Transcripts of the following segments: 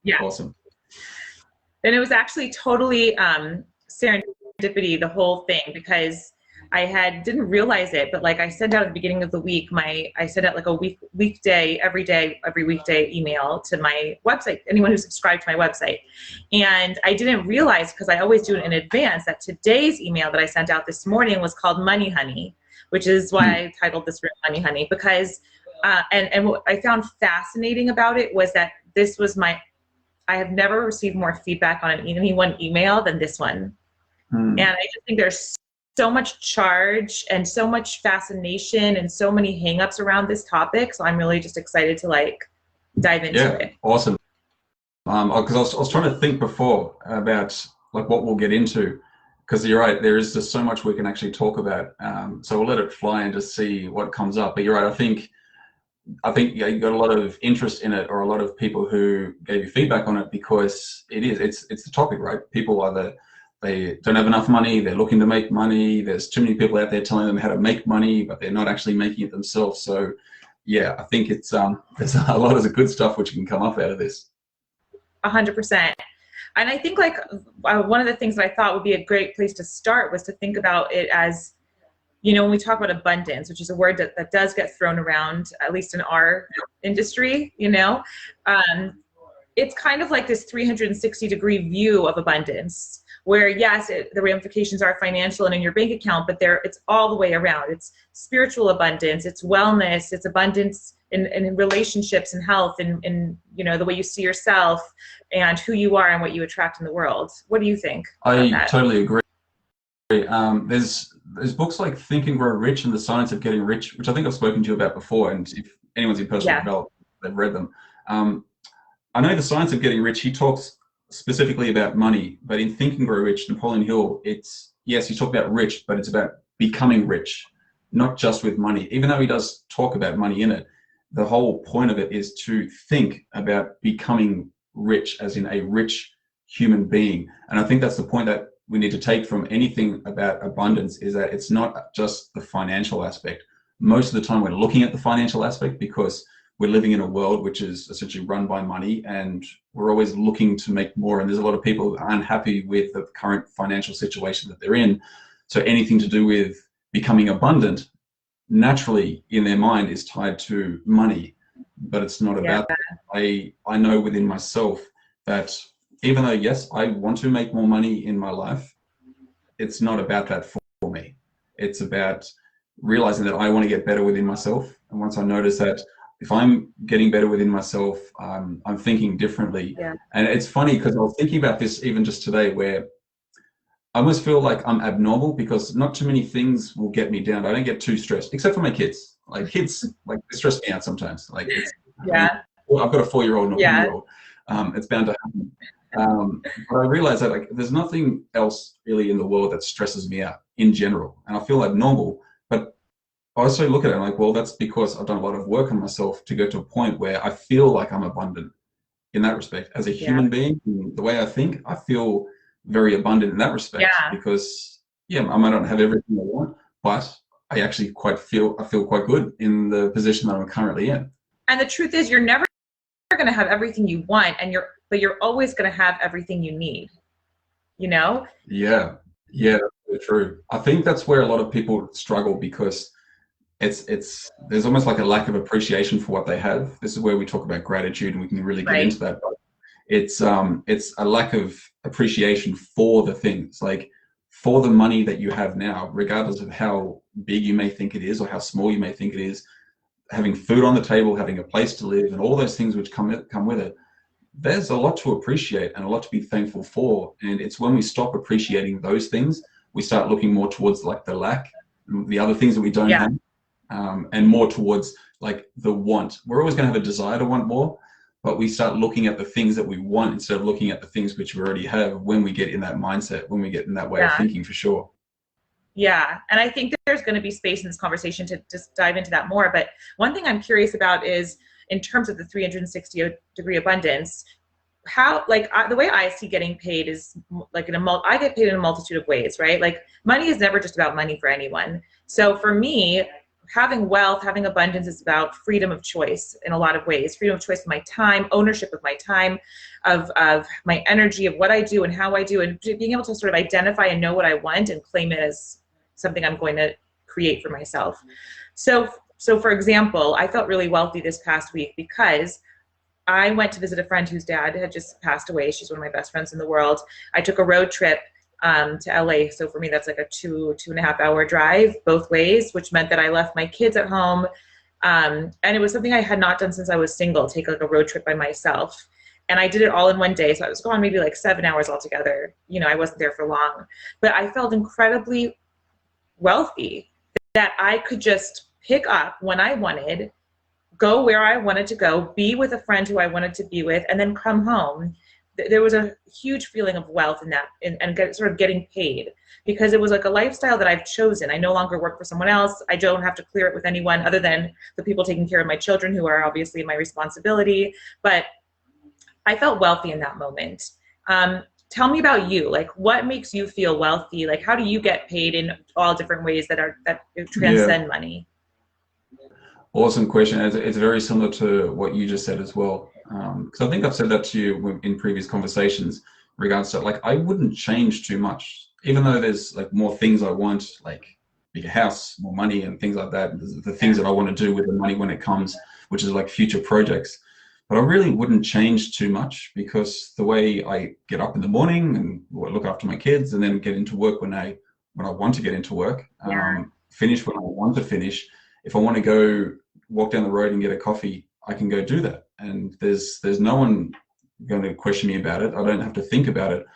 Yeah. Awesome. And it was actually totally serendipity, the whole thing, because didn't realize it, but like I sent out at the beginning of the week, I sent out like a weekday, every weekday email to my website, anyone who subscribed to my website. And I didn't realize, because I always do it in advance, that today's email that I sent out this morning was called Money Honey, which is why I titled this room Money Honey, because, and what I found fascinating about it was that I have never received more feedback on any one email than this one. And I just think there's so much charge and so much fascination and so many hangups around this topic. So I'm really just excited to like dive into it. Awesome. Because I was trying to think before about like what we'll get into, because you're right, there is just so much we can actually talk about. So we'll let it fly and just see what comes up. But you're right, I think you got a lot of interest in it, or a lot of people who gave you feedback on it, because it's the topic, right? People either they don't have enough money, they're looking to make money, there's too many people out there telling them how to make money, but they're not actually making it themselves. So yeah, I think it's there's a lot of the good stuff which can come up out of this. 100%. And I think like one of the things that I thought would be a great place to start was to think about it as, you know, when we talk about abundance, which is a word that does get thrown around, at least in our industry, you know, it's kind of like this 360-degree view of abundance, where yes, the ramifications are financial and in your bank account, but it's all the way around. It's spiritual abundance, it's wellness, it's abundance in relationships and health, and you know, the way you see yourself and who you are and what you attract in the world. What do you think? I totally agree. There's books like Think and Grow Rich and The Science of Getting Rich, which I think I've spoken to you about before, and if anyone's in personal development, they've read them. I know The Science of Getting Rich, he talks specifically about money, but in Think and Grow Rich, Napoleon Hill, you talk about rich, but it's about becoming rich, not just with money. Even though he does talk about money in it, the whole point of it is to think about becoming rich, as in a rich human being. And I think that's the point that we need to take from anything about abundance, is that it's not just the financial aspect. Most of the time we're looking at the financial aspect because we're living in a world which is essentially run by money, and we're always looking to make more. And there's a lot of people who are unhappy with the current financial situation that they're in. So anything to do with becoming abundant, naturally in their mind, is tied to money, but it's not about that. I know within myself that even though, yes, I want to make more money in my life, it's not about that for me. It's about realizing that I want to get better within myself. And once I notice that if I'm getting better within myself, I'm thinking differently. And it's funny because I was thinking about this even just today, where I almost feel like I'm abnormal because not too many things will get me down. I don't get too stressed, except for my kids. Like kids, like they stress me out sometimes. Like I've got a 4-year-old and a 1-year-old. It's bound to happen. But I realize that like there's nothing else really in the world that stresses me out in general, and I feel abnormal. But I also look at it and I'm like, well, that's because I've done a lot of work on myself to get to a point where I feel like I'm abundant in that respect. As a human being, the way I think, I feel very abundant in that respect, because I might not have everything I want, but I actually feel quite good in the position that I'm currently in. And the truth is, you're never going to have everything you want, but you're always going to have everything you need, you know? Yeah, that's true. I think that's where a lot of people struggle, because there's almost like a lack of appreciation for what they have. This is where we talk about gratitude, and we can really get into that. But it's a lack of appreciation for the things, like for the money that you have now, regardless of how big you may think it is or how small you may think it is. Having food on the table, having a place to live, and all those things which come with it, there's a lot to appreciate and a lot to be thankful for. And it's when we stop appreciating those things, we start looking more towards like the lack, the other things that we don't have, and more towards like the want. We're always going to have a desire to want more, but we start looking at the things that we want instead of looking at the things which we already have, when we get in that mindset, when we get in that way of thinking, for sure. Yeah, and I think there's going to be space in this conversation to just dive into that more. But one thing I'm curious about is, in terms of the 360-degree abundance, how, like, the way I see getting paid is like I get paid in a multitude of ways, right? Like money is never just about money for anyone. So for me, having wealth, having abundance is about freedom of choice in a lot of ways. Freedom of choice of my time, ownership of my time, of my energy, of what I do and how I do, and being able to sort of identify and know what I want and claim it as something I'm going to create for myself. So for example, I felt really wealthy this past week because I went to visit a friend whose dad had just passed away. She's one of my best friends in the world. I took a road trip to LA. So for me, that's like a 2.5 hour drive both ways, which meant that I left my kids at home. And it was something I had not done since I was single, take like a road trip by myself. And I did it all in one day. So I was gone maybe like 7 hours altogether. You know, I wasn't there for long, but I felt incredibly wealthy that I could just pick up when I wanted, go where I wanted to go, be with a friend who I wanted to be with, and then come home. There was a huge feeling of wealth in that, and sort of getting paid, because it was like a lifestyle that I've chosen. I no longer work for someone else. I don't have to clear it with anyone other than the people taking care of my children, who are obviously my responsibility. But I felt wealthy in that moment. Tell me about you. Like, what makes you feel wealthy? Like, how do you get paid in all different ways that transcend money? Awesome question. It's very similar to what you just said as well. Because I think I've said that to you in previous conversations in regards to, like, I wouldn't change too much, even though there's like more things I want, like bigger house, more money and things like that. The things that I want to do with the money when it comes, which is like future projects. But I really wouldn't change too much, because the way I get up in the morning and look after my kids and then get into work when I want to get into work, finish when I want to finish. If I want to go walk down the road and get a coffee, I can go do that. And there's no one going to question me about it. I don't have to think about it.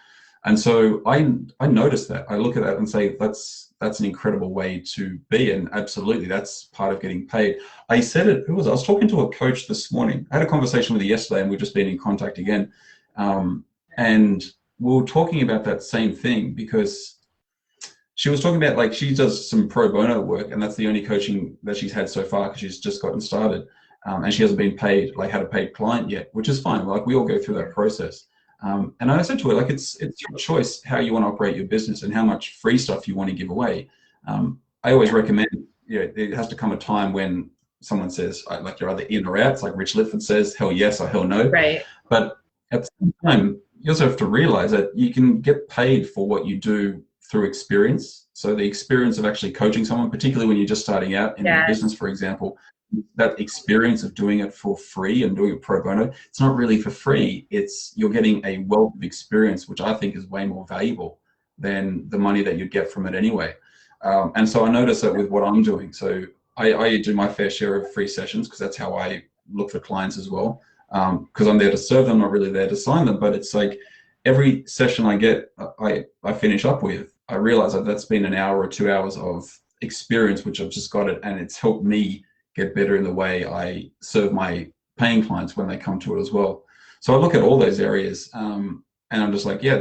And so I notice that. I look at that and say, that's an incredible way to be. And absolutely, that's part of getting paid. I said it, I was talking to a coach this morning. I had a conversation with her yesterday, and we've just been in contact again. And we were talking about that same thing, because she was talking about, like, she does some pro bono work, and that's the only coaching that she's had so far, because she's just gotten started. And she hasn't been paid, like had a paid client yet, which is fine. Like, we all go through that process. And I said to her, like, it's your choice how you want to operate your business and how much free stuff you want to give away. I always recommend, it has to come a time when someone says, like, you're either in or out. It's like Rich Litford says, hell yes or hell no. Right. But at the same time, you also have to realize that you can get paid for what you do through experience. So the experience of actually coaching someone, particularly when you're just starting out in your business, for example, that experience of doing it for free and doing it pro bono, it's not really for free. You're getting a wealth of experience, which I think is way more valuable than the money that you'd get from it anyway. And so I notice that with what I'm doing. So I do my fair share of free sessions, because that's how I look for clients as well. Because I'm there to serve them, not really there to sign them. But it's like every session I get, I finish up with, I realize that that's been an hour or 2 hours of experience, which I've just got it, and it's helped me get better in the way I serve my paying clients when they come to it as well. So I look at all those areas, and I'm just like, yeah,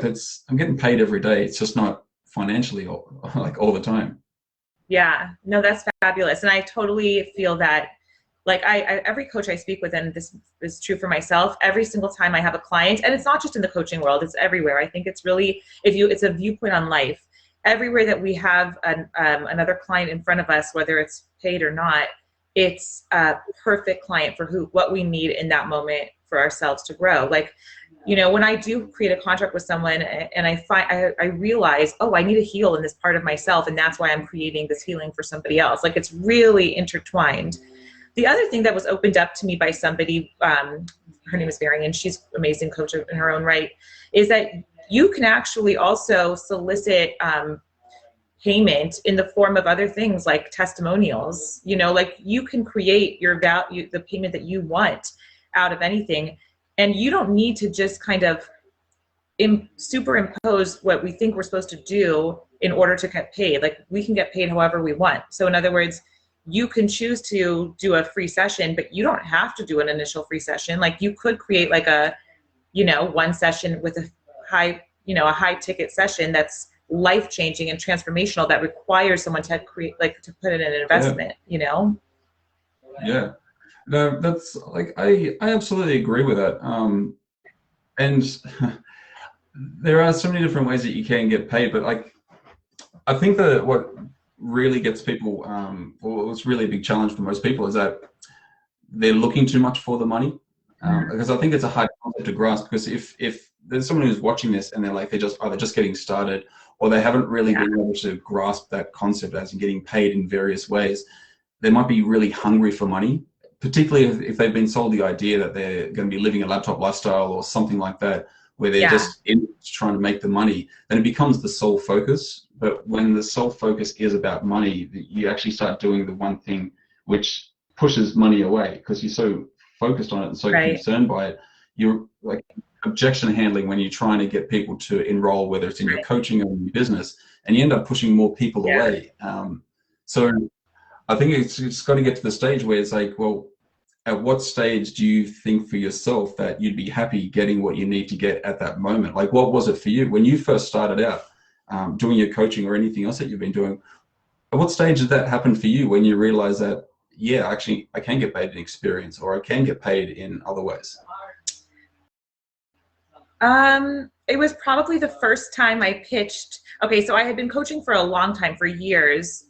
I'm getting paid every day. It's just not financially like all the time. Yeah, no, that's fabulous. And I totally feel that, like, every coach I speak with, and this is true for myself, every single time I have a client, and it's not just in the coaching world, it's everywhere. I think it's really, it's a viewpoint on life. Everywhere that we have another client in front of us, whether it's paid or not, it's a perfect client for what we need in that moment for ourselves to grow. Like, when I do create a contract with someone and I realize, oh, I need to heal in this part of myself, and that's why I'm creating this healing for somebody else. Like, it's really intertwined. The other thing that was opened up to me by somebody, her name is Marion, she's an amazing coach in her own right, is that you can actually also solicit payment in the form of other things like testimonials. Like, you can create your value, the payment that you want out of anything. And you don't need to just kind of superimpose what we think we're supposed to do in order to get paid. Like, we can get paid however we want. So in other words, you can choose to do a free session, but you don't have to do an initial free session. Like, you could create like a, one session with a high ticket session that's life-changing and transformational, that requires someone to create, like, to put in an investment. Yeah, no, that's like, I absolutely agree with that. And there are so many different ways that you can get paid, but, like, I think that really gets people, or it's really a big challenge for most people, is that they're looking too much for the money. Because I think it's a hard concept to grasp, because if there's someone who's watching this and they're like, they're just either just getting started, or they haven't really been able to grasp that concept as in getting paid in various ways, they might be really hungry for money, particularly if they've been sold the idea that they're going to be living a laptop lifestyle or something like that, where they're just in trying to make the money. Then it becomes the sole focus. But when the sole focus is about money, you actually start doing the one thing which pushes money away, because you're so focused on it and so concerned by it. You're like objection handling when you're trying to get people to enroll, whether it's in your coaching or in your business, and you end up pushing more people away. So I think it's got to get to the stage where it's like, well, at what stage do you think for yourself that you'd be happy getting what you need to get at that moment? Like, what was it for you when you first started out doing your coaching or anything else that you've been doing? At what stage did that happen for you when you realize that, yeah, actually, I can get paid in experience, or I can get paid in other ways? It was probably the first time I pitched. Okay, so I had been coaching for a long time, for years,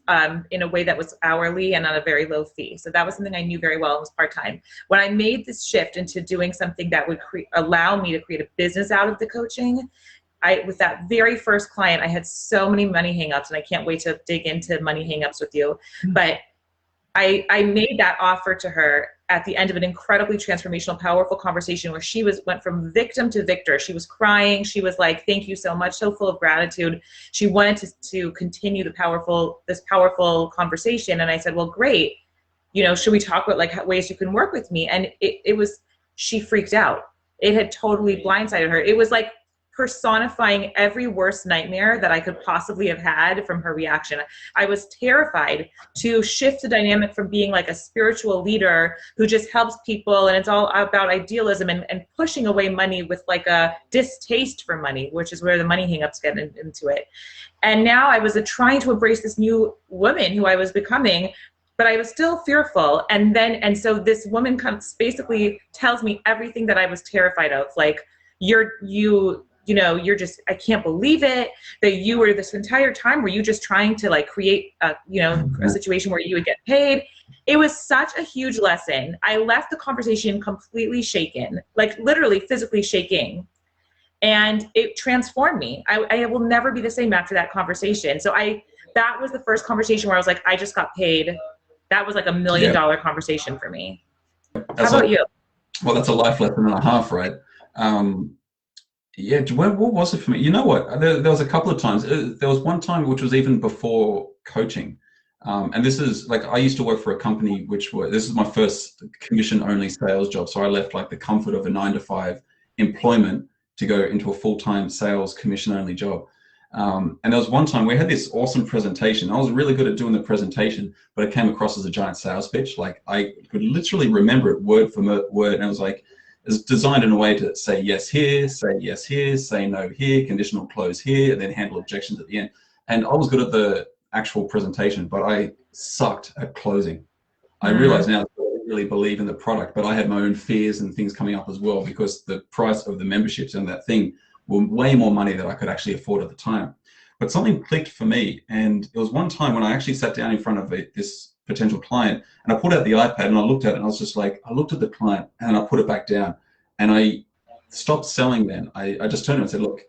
in a way that was hourly and on a very low fee. So that was something I knew very well and was part-time. When I made this shift into doing something that would allow me to create a business out of the coaching, with that very first client, I had so many money hangups, and I can't wait to dig into money hangups with you. But I made that offer to her at the end of an incredibly transformational, powerful conversation where she went from victim to victor. She was crying. She was like, "Thank you so much," so full of gratitude. She wanted to continue this powerful conversation. And I said, "Well, great. Should we talk about like ways you can work with me?" And she freaked out. It had totally blindsided her. It was like personifying every worst nightmare that I could possibly have had from her reaction. I was terrified to shift the dynamic from being like a spiritual leader who just helps people and it's all about idealism, and pushing away money with like a distaste for money, which is where the money hangups get into it. And now I was trying to embrace this new woman who I was becoming, but I was still fearful. And so this woman basically tells me everything that I was terrified of. Like, you're just, I can't believe it that you were this entire time, were you just trying to like create a situation where you would get paid? It was such a huge lesson. I left the conversation completely shaken, like literally physically shaking. And it transformed me. I will never be the same after that conversation. So that was the first conversation where I was like, I just got paid. That was like $1 million conversation for me. How about you? Well, that's a life lesson and a half, right? What was it for me? You know what? There was a couple of times. There was one time which was even before coaching. And this is like, I used to work for a company this is my first commission-only sales job. So I left like the comfort of a 9-to-5 employment to go into a full-time sales commission-only job. And there was one time we had this awesome presentation. I was really good at doing the presentation, but it came across as a giant sales pitch. Like, I could literally remember it word for word, and it was like, it's designed in a way to say yes here, say yes here, say no here, conditional close here, and then handle objections at the end. And I was good at the actual presentation, but I sucked at closing. I realize now that I really believe in the product, but I had my own fears and things coming up as well, because the price of the memberships and that thing were way more money than I could actually afford at the time. But something clicked for me, and it was one time when I actually sat down in front of this potential client, and I pulled out the iPad and I looked at it, and I was just like, I looked at the client and I put it back down, and I stopped selling then. I just turned to him and said, "Look,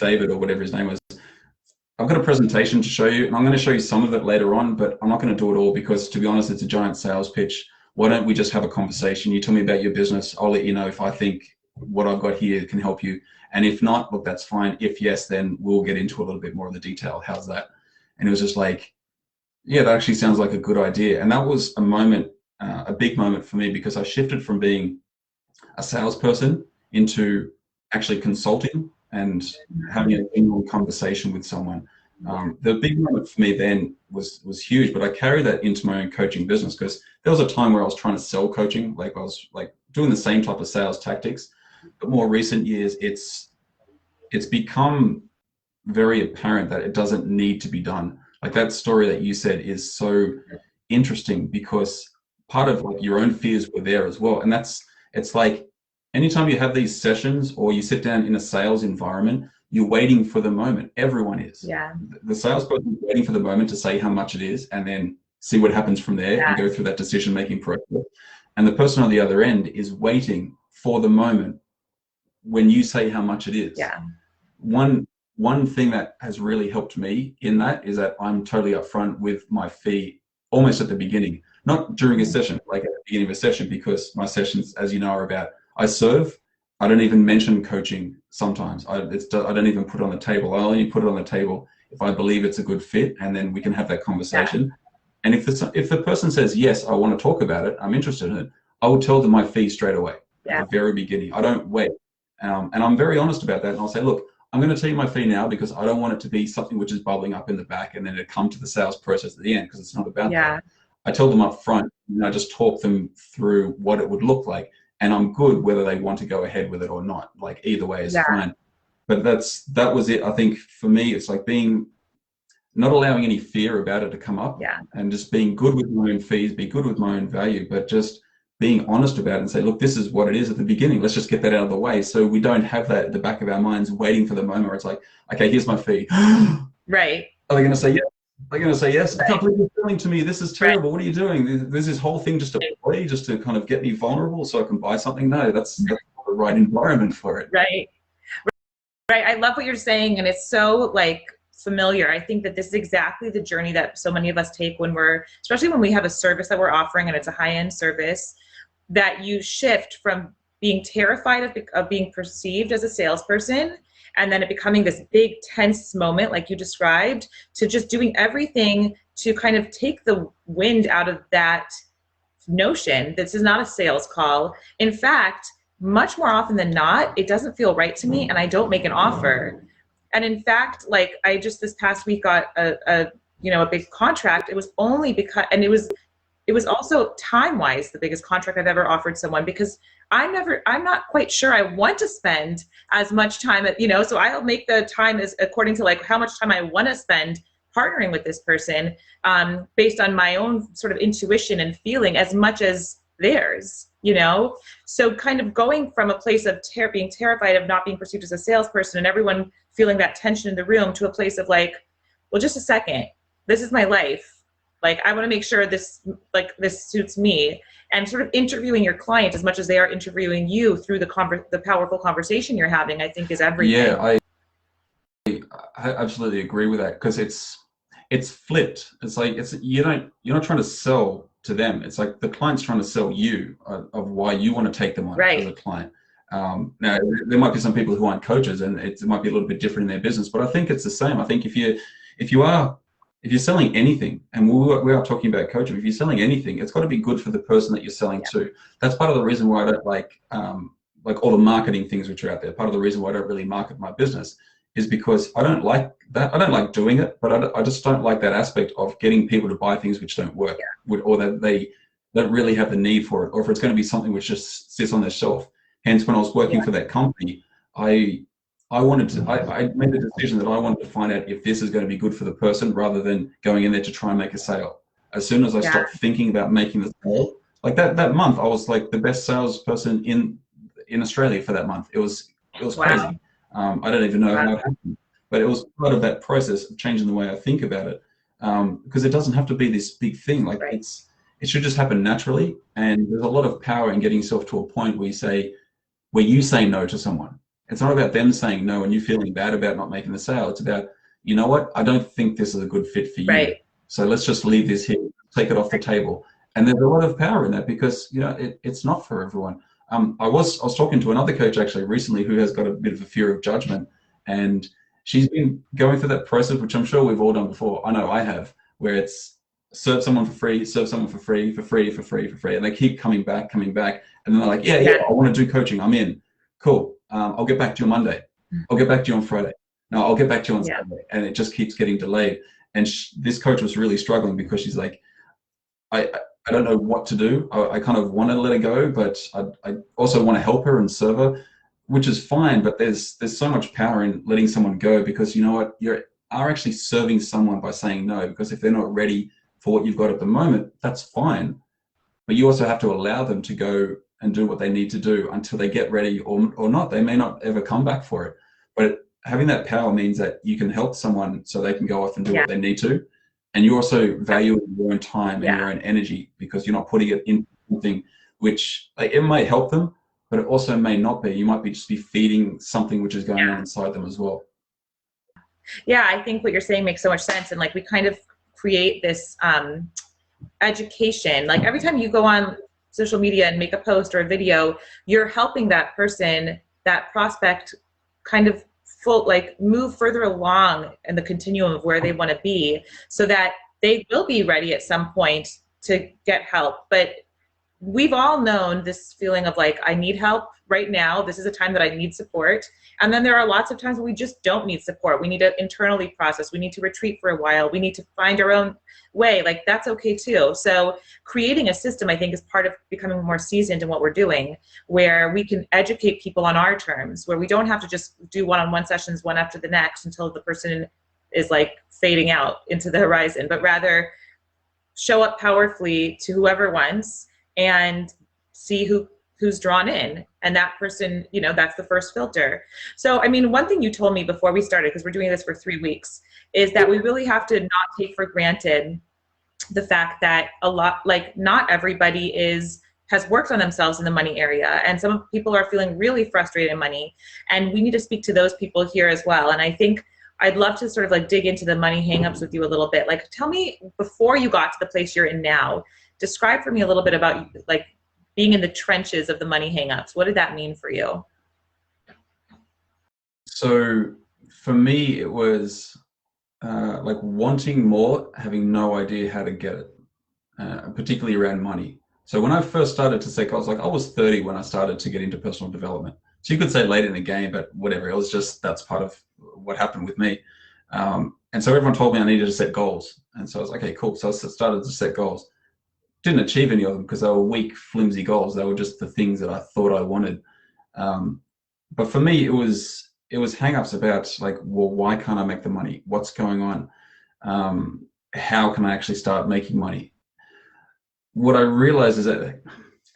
David," or whatever his name was, "I've got a presentation to show you, and I'm going to show you some of it later on, but I'm not going to do it all, because to be honest, it's a giant sales pitch. Why don't we just have a conversation? You tell me about your business. I'll let you know if I think what I've got here can help you. And if not, look, that's fine. If yes, then we'll get into a little bit more of the detail. How's that?" And it was just like, yeah, that actually sounds like a good idea. And that was a moment, a big moment for me, because I shifted from being a salesperson into actually consulting and having a genuine conversation with someone. The big moment for me then was huge, but I carry that into my own coaching business, because there was a time where I was trying to sell coaching, like I was like doing the same type of sales tactics, but more recent years, it's become very apparent that it doesn't need to be done. Like, that story that you said is so interesting, because part of like your own fears were there as well. And it's like, anytime you have these sessions or you sit down in a sales environment, you're waiting for the moment. Everyone is. Yeah. The salesperson is waiting for the moment to say how much it is and then see what happens from there and go through that decision-making process. And the person on the other end is waiting for the moment when you say how much it is. Yeah. One thing that has really helped me in that is that I'm totally upfront with my fee almost at the beginning, not during a session, like at the beginning of a session, because my sessions, as you know, are about, I serve. I don't even mention coaching sometimes. I don't even put it on the table. I only put it on the table if I believe it's a good fit, and then we can have that conversation. Yeah. And if the person says, yes, I want to talk about it, I'm interested in it, I will tell them my fee straight away at the very beginning. I don't wait. And I'm very honest about that. And I'll say, look, I'm going to tell you my fee now because I don't want it to be something which is bubbling up in the back and then it come to the sales process at the end, because it's not about that. I tell them up front, and I just talk them through what it would look like. And I'm good whether they want to go ahead with it or not. Like either way is fine. But that was it. I think for me, it's like not allowing any fear about it to come up, and just being good with my own fees, be good with my own value, but just being honest about it and say, look, this is what it is at the beginning. Let's just get that out of the way, so we don't have that at the back of our minds waiting for the moment where it's like, okay, here's my fee. Right. Are they going to say yes? Are they going to say yes? I can't believe you're selling to me. This is terrible. What are you doing? There's this whole thing just to play, just to kind of get me vulnerable so I can buy something. No, that's not the right environment for it. Right. Right. I love what you're saying, and it's so like familiar. I think that this is exactly the journey that so many of us take when especially when we have a service that we're offering and it's a high-end service, that you shift from being terrified of being perceived as a salesperson, and then it becoming this big tense moment like you described, to just doing everything to kind of take the wind out of that notion. This is not a sales call. In fact, much more often than not, it doesn't feel right to me and I don't make an offer. And in fact, like I just this past week got a big contract. It was only because, and it was also time-wise the biggest contract I've ever offered someone, because I'm not quite sure I want to spend as much time so I'll make the time as according to like how much time I want to spend partnering with this person, based on my own sort of intuition and feeling as much as theirs, so kind of going from a place of being terrified of not being perceived as a salesperson and everyone feeling that tension in the room, to a place of like, well, just a second, this is my life. Like, I want to make sure this suits me, and sort of interviewing your client as much as they are interviewing you through the powerful conversation you're having, I think is everything. Yeah, I absolutely agree with that, because it's flipped. It's like, you're not trying to sell to them. It's like the client's trying to sell you of why you want to take them on as a client. Now, there might be some people who aren't coaches, and it might be a little bit different in their business, but I think it's the same. I think if you're selling anything, and we are talking about coaching, if you're selling anything, it's got to be good for the person that you're selling to. That's part of the reason why I don't like all the marketing things which are out there. Part of the reason why I don't really market my business is because I don't like that. I don't like doing it, but I just don't like that aspect of getting people to buy things which don't work, or that they don't really have the need for it, or if it's going to be something which just sits on their shelf. Hence, when I was working for that company, I made the decision that I wanted to find out if this is going to be good for the person, rather than going in there to try and make a sale. As soon as I stopped thinking about making the sale, like that month, I was like the best salesperson in Australia for that month. It was crazy. I don't even know how it happened, but it was part of that process of changing the way I think about it, because it doesn't have to be this big thing. Like it should just happen naturally, and there's a lot of power in getting yourself to a point where you say no to someone. It's not about them saying no and you feeling bad about not making the sale. It's about, you know what, I don't think this is a good fit for you. So let's just leave this here, take it off the table. And there's a lot of power in that, because it's not for everyone. I was talking to another coach actually recently who has got a bit of a fear of judgment, and she's been going through that process, which I'm sure we've all done before. I know I have, where it's serve someone for free, serve someone for free, for free, for free, for free. And they keep coming back. And then they're like, yeah, I want to do coaching. I'm in. Cool. I'll get back to you on Monday. I'll get back to you on Friday. No, I'll get back to you on Saturday. And it just keeps getting delayed. And this coach was really struggling, because she's like, I don't know what to do. I kind of want to let her go, but I also want to help her and serve her, which is fine. But there's so much power in letting someone go, because you know what, you are actually serving someone by saying no, because if they're not ready for what you've got at the moment, that's fine. But you also have to allow them to go and do what they need to do until they get ready, or not. They may not ever come back for it. But having that power means that you can help someone so they can go off and do Yeah. what they need to. And you also value your own time and Yeah. your own energy because you're not putting it in something which, like, it may help them, but it also may not be. You might be just be feeding something which is going on inside them as well. Yeah, I think what you're saying makes so much sense. And like we kind of create this education. Like every time you go on social media and make a post or a video, you're helping that person, that prospect, kind of like move further along in the continuum of where they want to be, so that they will be ready at some point to get help. But we've all known this feeling of like, I need help right now. This is a time that I need support. And then there are lots of times when we just don't need support. We need to internally process. We need to retreat for a while. We need to find our own way. Like that's okay too. So creating a system, I think, is part of becoming more seasoned in what we're doing, where we can educate people on our terms, where we don't have to just do one-on-one sessions one after the next until the person is like fading out into the horizon, but rather show up powerfully to whoever wants and see who's drawn in. And that person, you know, that's the first filter. So, I mean, one thing you told me before we started, because we're doing this for 3 weeks, is that we really have to not take for granted the fact that a lot, like not everybody has worked on themselves in the money area. And some people are feeling really frustrated in money. And we need to speak to those people here as well. And I think I'd love to sort of like dig into the money hangups with you a little bit. Like, tell me, before you got to the place you're in now, describe for me a little bit about like being in the trenches of the money hangups. What did that mean for you? So for me, it was like wanting more, having no idea how to get it, particularly around money. So when I first started to say, I was 30 when I started to get into personal development. So you could say late in the game, but whatever. It was just, that's part of what happened with me. And so everyone told me I needed to set goals. And so I was like, okay, cool. So I started to set goals. Didn't achieve any of them because they were weak, flimsy goals. They were just the things that I thought I wanted. But for me, it was hang-ups about like, well, why can't I make the money? What's going on? How can I actually start making money? What I realized is that,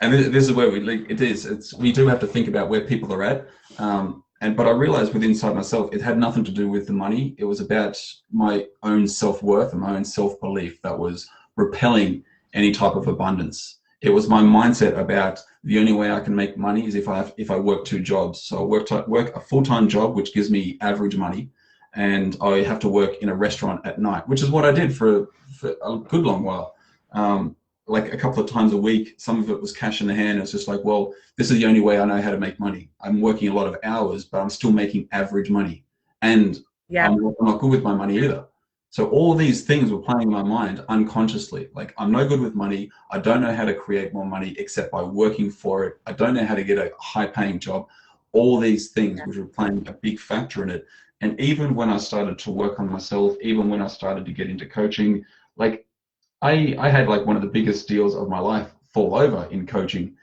and this is where we do have to think about where people are at. But I realized inside myself, it had nothing to do with the money. It was about my own self-worth and my own self-belief that was repelling any type of abundance. It was my mindset about the only way I can make money is if I work 2 jobs. So I work a full-time job, which gives me average money, and I have to work in a restaurant at night, which is what I did for a good long while. Like a couple of times a week. Some of it was cash in the hand. It's just like, well, this is the only way I know how to make money. I'm working a lot of hours, but I'm still making average money. And Yeah. I'm not good with my money either. So all of these things were playing in my mind unconsciously. Like, I'm no good with money. I don't know how to create more money except by working for it. I don't know how to get a high paying job. All these things which were playing a big factor in it. And even when I started to work on myself, even when I started to get into coaching, like I had like one of the biggest deals of my life fall over in coaching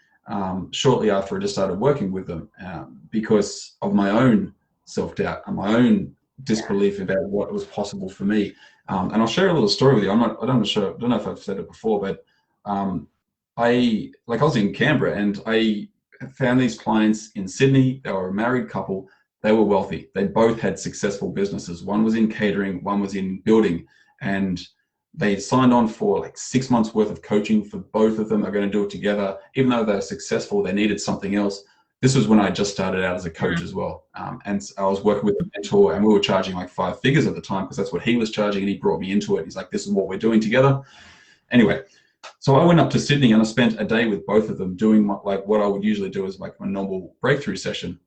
shortly after I just started working with them because of my own self-doubt and my own disbelief about what was possible for me. And I'll share a little story with you. I don't know if I've said it before, but I was in Canberra and I found these clients in Sydney. They were a married couple. They were wealthy. They both had successful businesses. One was in catering, one was in building, and they signed on for like 6 months worth of coaching for both of them. They're going to do it together. Even though they're successful, they needed something else. This was when I just started out as a coach as well. And I was working with a mentor and we were charging like 5 figures at the time because that's what he was charging. And he brought me into it. He's like, this is what we're doing together. Anyway, so I went up to Sydney and I spent a day with both of them doing what I would usually do as like my normal breakthrough session.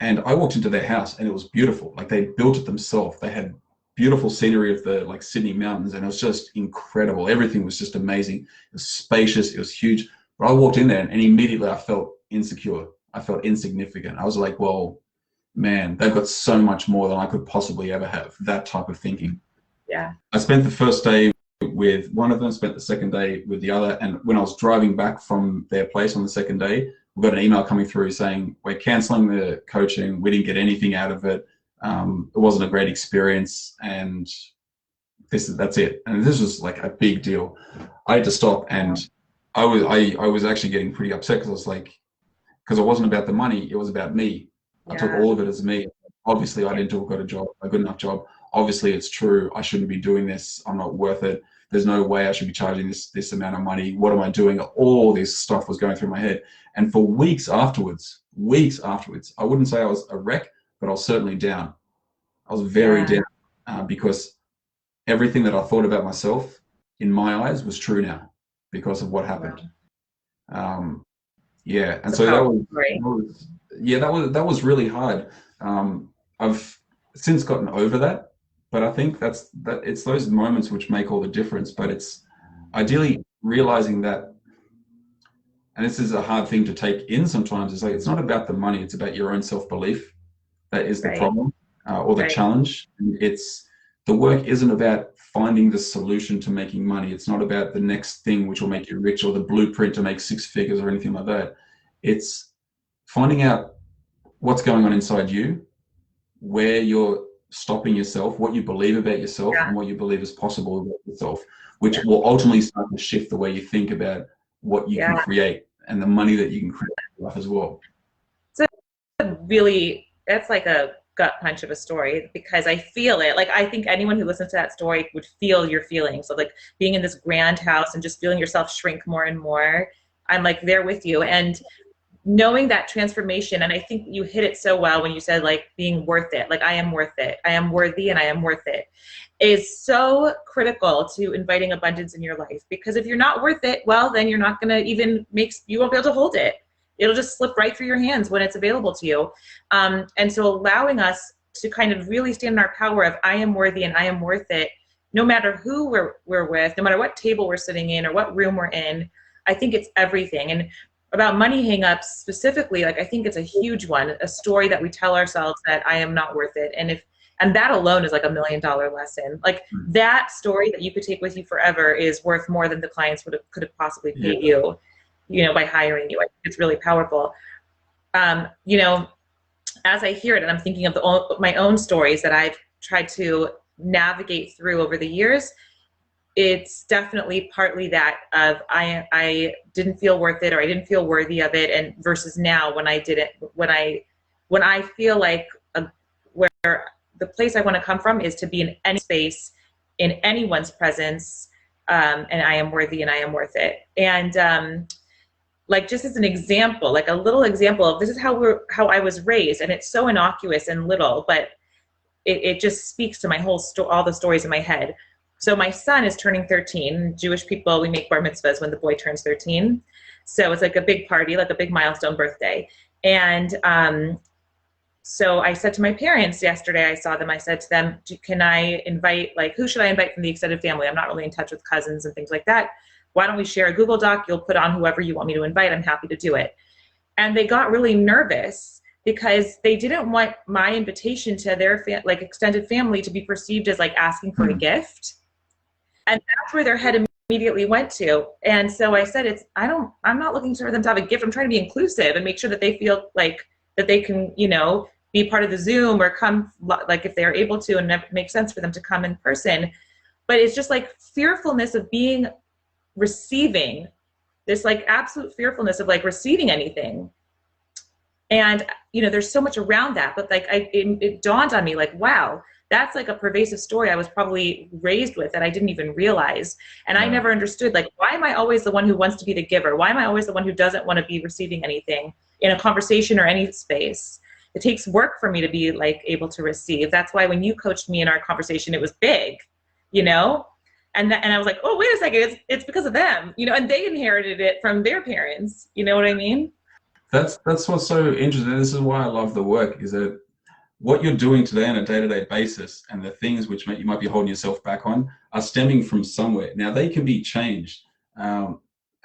And I walked into their house and it was beautiful. Like they built it themselves. They had beautiful scenery of the like Sydney mountains and it was just incredible. Everything was just amazing. It was spacious. It was huge. But I walked in there and immediately I felt insecure. I felt insignificant. I was like, well, man, they've got so much more than I could possibly ever have. That type of thinking. Yeah. I spent the first day with one of them, spent the second day with the other. And when I was driving back from their place on the second day, we got an email coming through saying, we're canceling the coaching. We didn't get anything out of it. It wasn't a great experience. And that's it. And this was like a big deal. I had to stop and I was actually getting pretty upset because I was like, because it wasn't about the money, it was about me. I took all of it as me. obviously I didn't do a good enough job. Obviously it's true. I shouldn't be doing this. I'm not worth it. There's no way I should be charging this amount of money. What am I doing? All this stuff was going through my head. And for weeks afterwards, I wouldn't say I was a wreck, but I was certainly down. I was very Yeah. down because everything that I thought about myself in my eyes was true now because of what happened. Wow. Yeah, and It's a so powerful story. that was really hard. I've since gotten over that, but I think that it's those moments which make all the difference. But it's ideally realizing that, and this is a hard thing to take in sometimes. It's like it's not about the money; it's about your own self-belief. That is the Right. problem or the Right. challenge. It's the work isn't about finding the solution to making money. It's not about the next thing which will make you rich or the blueprint to make six figures or anything like that. It's finding out what's going on inside you, where you're stopping yourself, what you believe about yourself, Yeah. and what you believe is possible about yourself, which Yeah. will ultimately start to shift the way you think about what you can Yeah. create and the money that you can create in life as well. Really, that's like a gut punch of a story because I feel it. Like I think anyone who listens to that story would feel your feelings. So like being in this grand house and just feeling yourself shrink more and more. I'm like there with you. And knowing that transformation, and I think you hit it so well when you said like being worth it, like I am worth it, I am worthy, and I am worth it, is so critical to inviting abundance in your life. Because if you're not worth it, well, then you're not going to even you won't be able to hold it. It'll just slip right through your hands when it's available to you. And so allowing us to kind of really stand in our power of I am worthy and I am worth it, no matter who we're with, no matter what table we're sitting in or what room we're in, I think it's everything. And about money hangups specifically, like I think it's a huge one, a story that we tell ourselves that I am not worth it. And that alone is like $1 million lesson. Like that story that you could take with you forever is worth more than the clients could have possibly Yeah. paid you, by hiring you. I think it's really powerful. As I hear it, and I'm thinking of my own stories that I've tried to navigate through over the years, it's definitely partly that of I didn't feel worth it or I didn't feel worthy of it, and versus now when I didn't when I feel like where the place I want to come from is to be in any space, in anyone's presence, and I am worthy and I am worth it. And like just as an example, like a little example of this is how I was raised, and it's so innocuous and little, but it just speaks to my whole all the stories in my head. So my son is turning 13. Jewish people, we make bar mitzvahs when the boy turns 13. So it's like a big party, like a big milestone birthday. And so I said to my parents yesterday, I saw them, I said to them, can I invite, like, who should I invite from the extended family? I'm not really in touch with cousins and things like that. Why don't we share a Google Doc? You'll put on whoever you want me to invite. I'm happy to do it. And they got really nervous because they didn't want my invitation to their extended family to be perceived as like asking for a gift. And that's where their head immediately went to. And so I said, I'm not looking for them to have a gift. I'm trying to be inclusive and make sure that they feel like that they can, be part of the Zoom or come, like if they're able to, and it makes sense for them to come in person. But it's just like fearfulness of receiving, this like absolute fearfulness of like receiving anything. And, there's so much around that, but like it dawned on me like, wow, that's like a pervasive story I was probably raised with that I didn't even realize. And I never understood, like, why am I always the one who wants to be the giver? Why am I always the one who doesn't want to be receiving anything in a conversation or any space? It takes work for me to be like able to receive. That's why when you coached me in our conversation, it was big, and I was like, oh, wait a second, it's because of them, and they inherited it from their parents. You know what I mean? That's what's so interesting. This is why I love the work, is that what you're doing today on a day-to-day basis and the things which you might be holding yourself back on are stemming from somewhere. Now they can be changed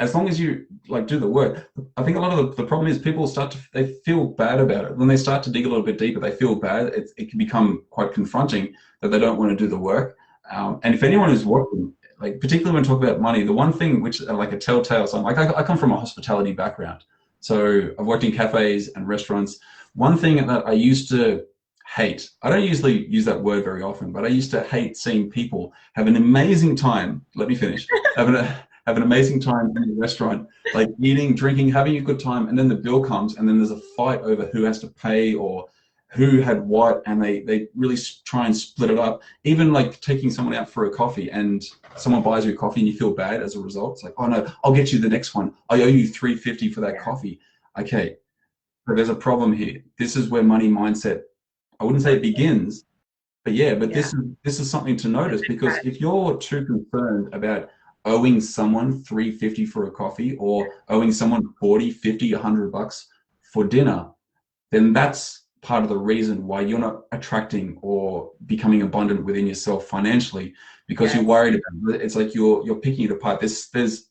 as long as you like do the work. I think a lot of the problem is people they feel bad about it. When they start to dig a little bit deeper, they feel bad. It can become quite confronting that they don't want to do the work. And if anyone is watching, like particularly when we talk about money, the one thing which like a telltale sign, like I come from a hospitality background. So I've worked in cafes and restaurants. One thing that I used to hate, I don't usually use that word very often, but I used to hate seeing people have an amazing time. Let me finish. Have an amazing time in a restaurant, like eating, drinking, having a good time, and then the bill comes, and then there's a fight over who has to pay or who had what, and they really try and split it up. Even like taking someone out for a coffee and someone buys you a coffee and you feel bad as a result. It's like, oh no, I'll get you the next one. I owe you $3.50 for that coffee. Okay, but there's a problem here. This is where money mindset, I wouldn't say it begins, but yeah, but this is something to notice, because if you're too concerned about owing someone $3.50 for a coffee, or owing someone 40, 50, $100 for dinner, then that's part of the reason why you're not attracting or becoming abundant within yourself financially, because you're worried about it. It's like you're picking it apart. There's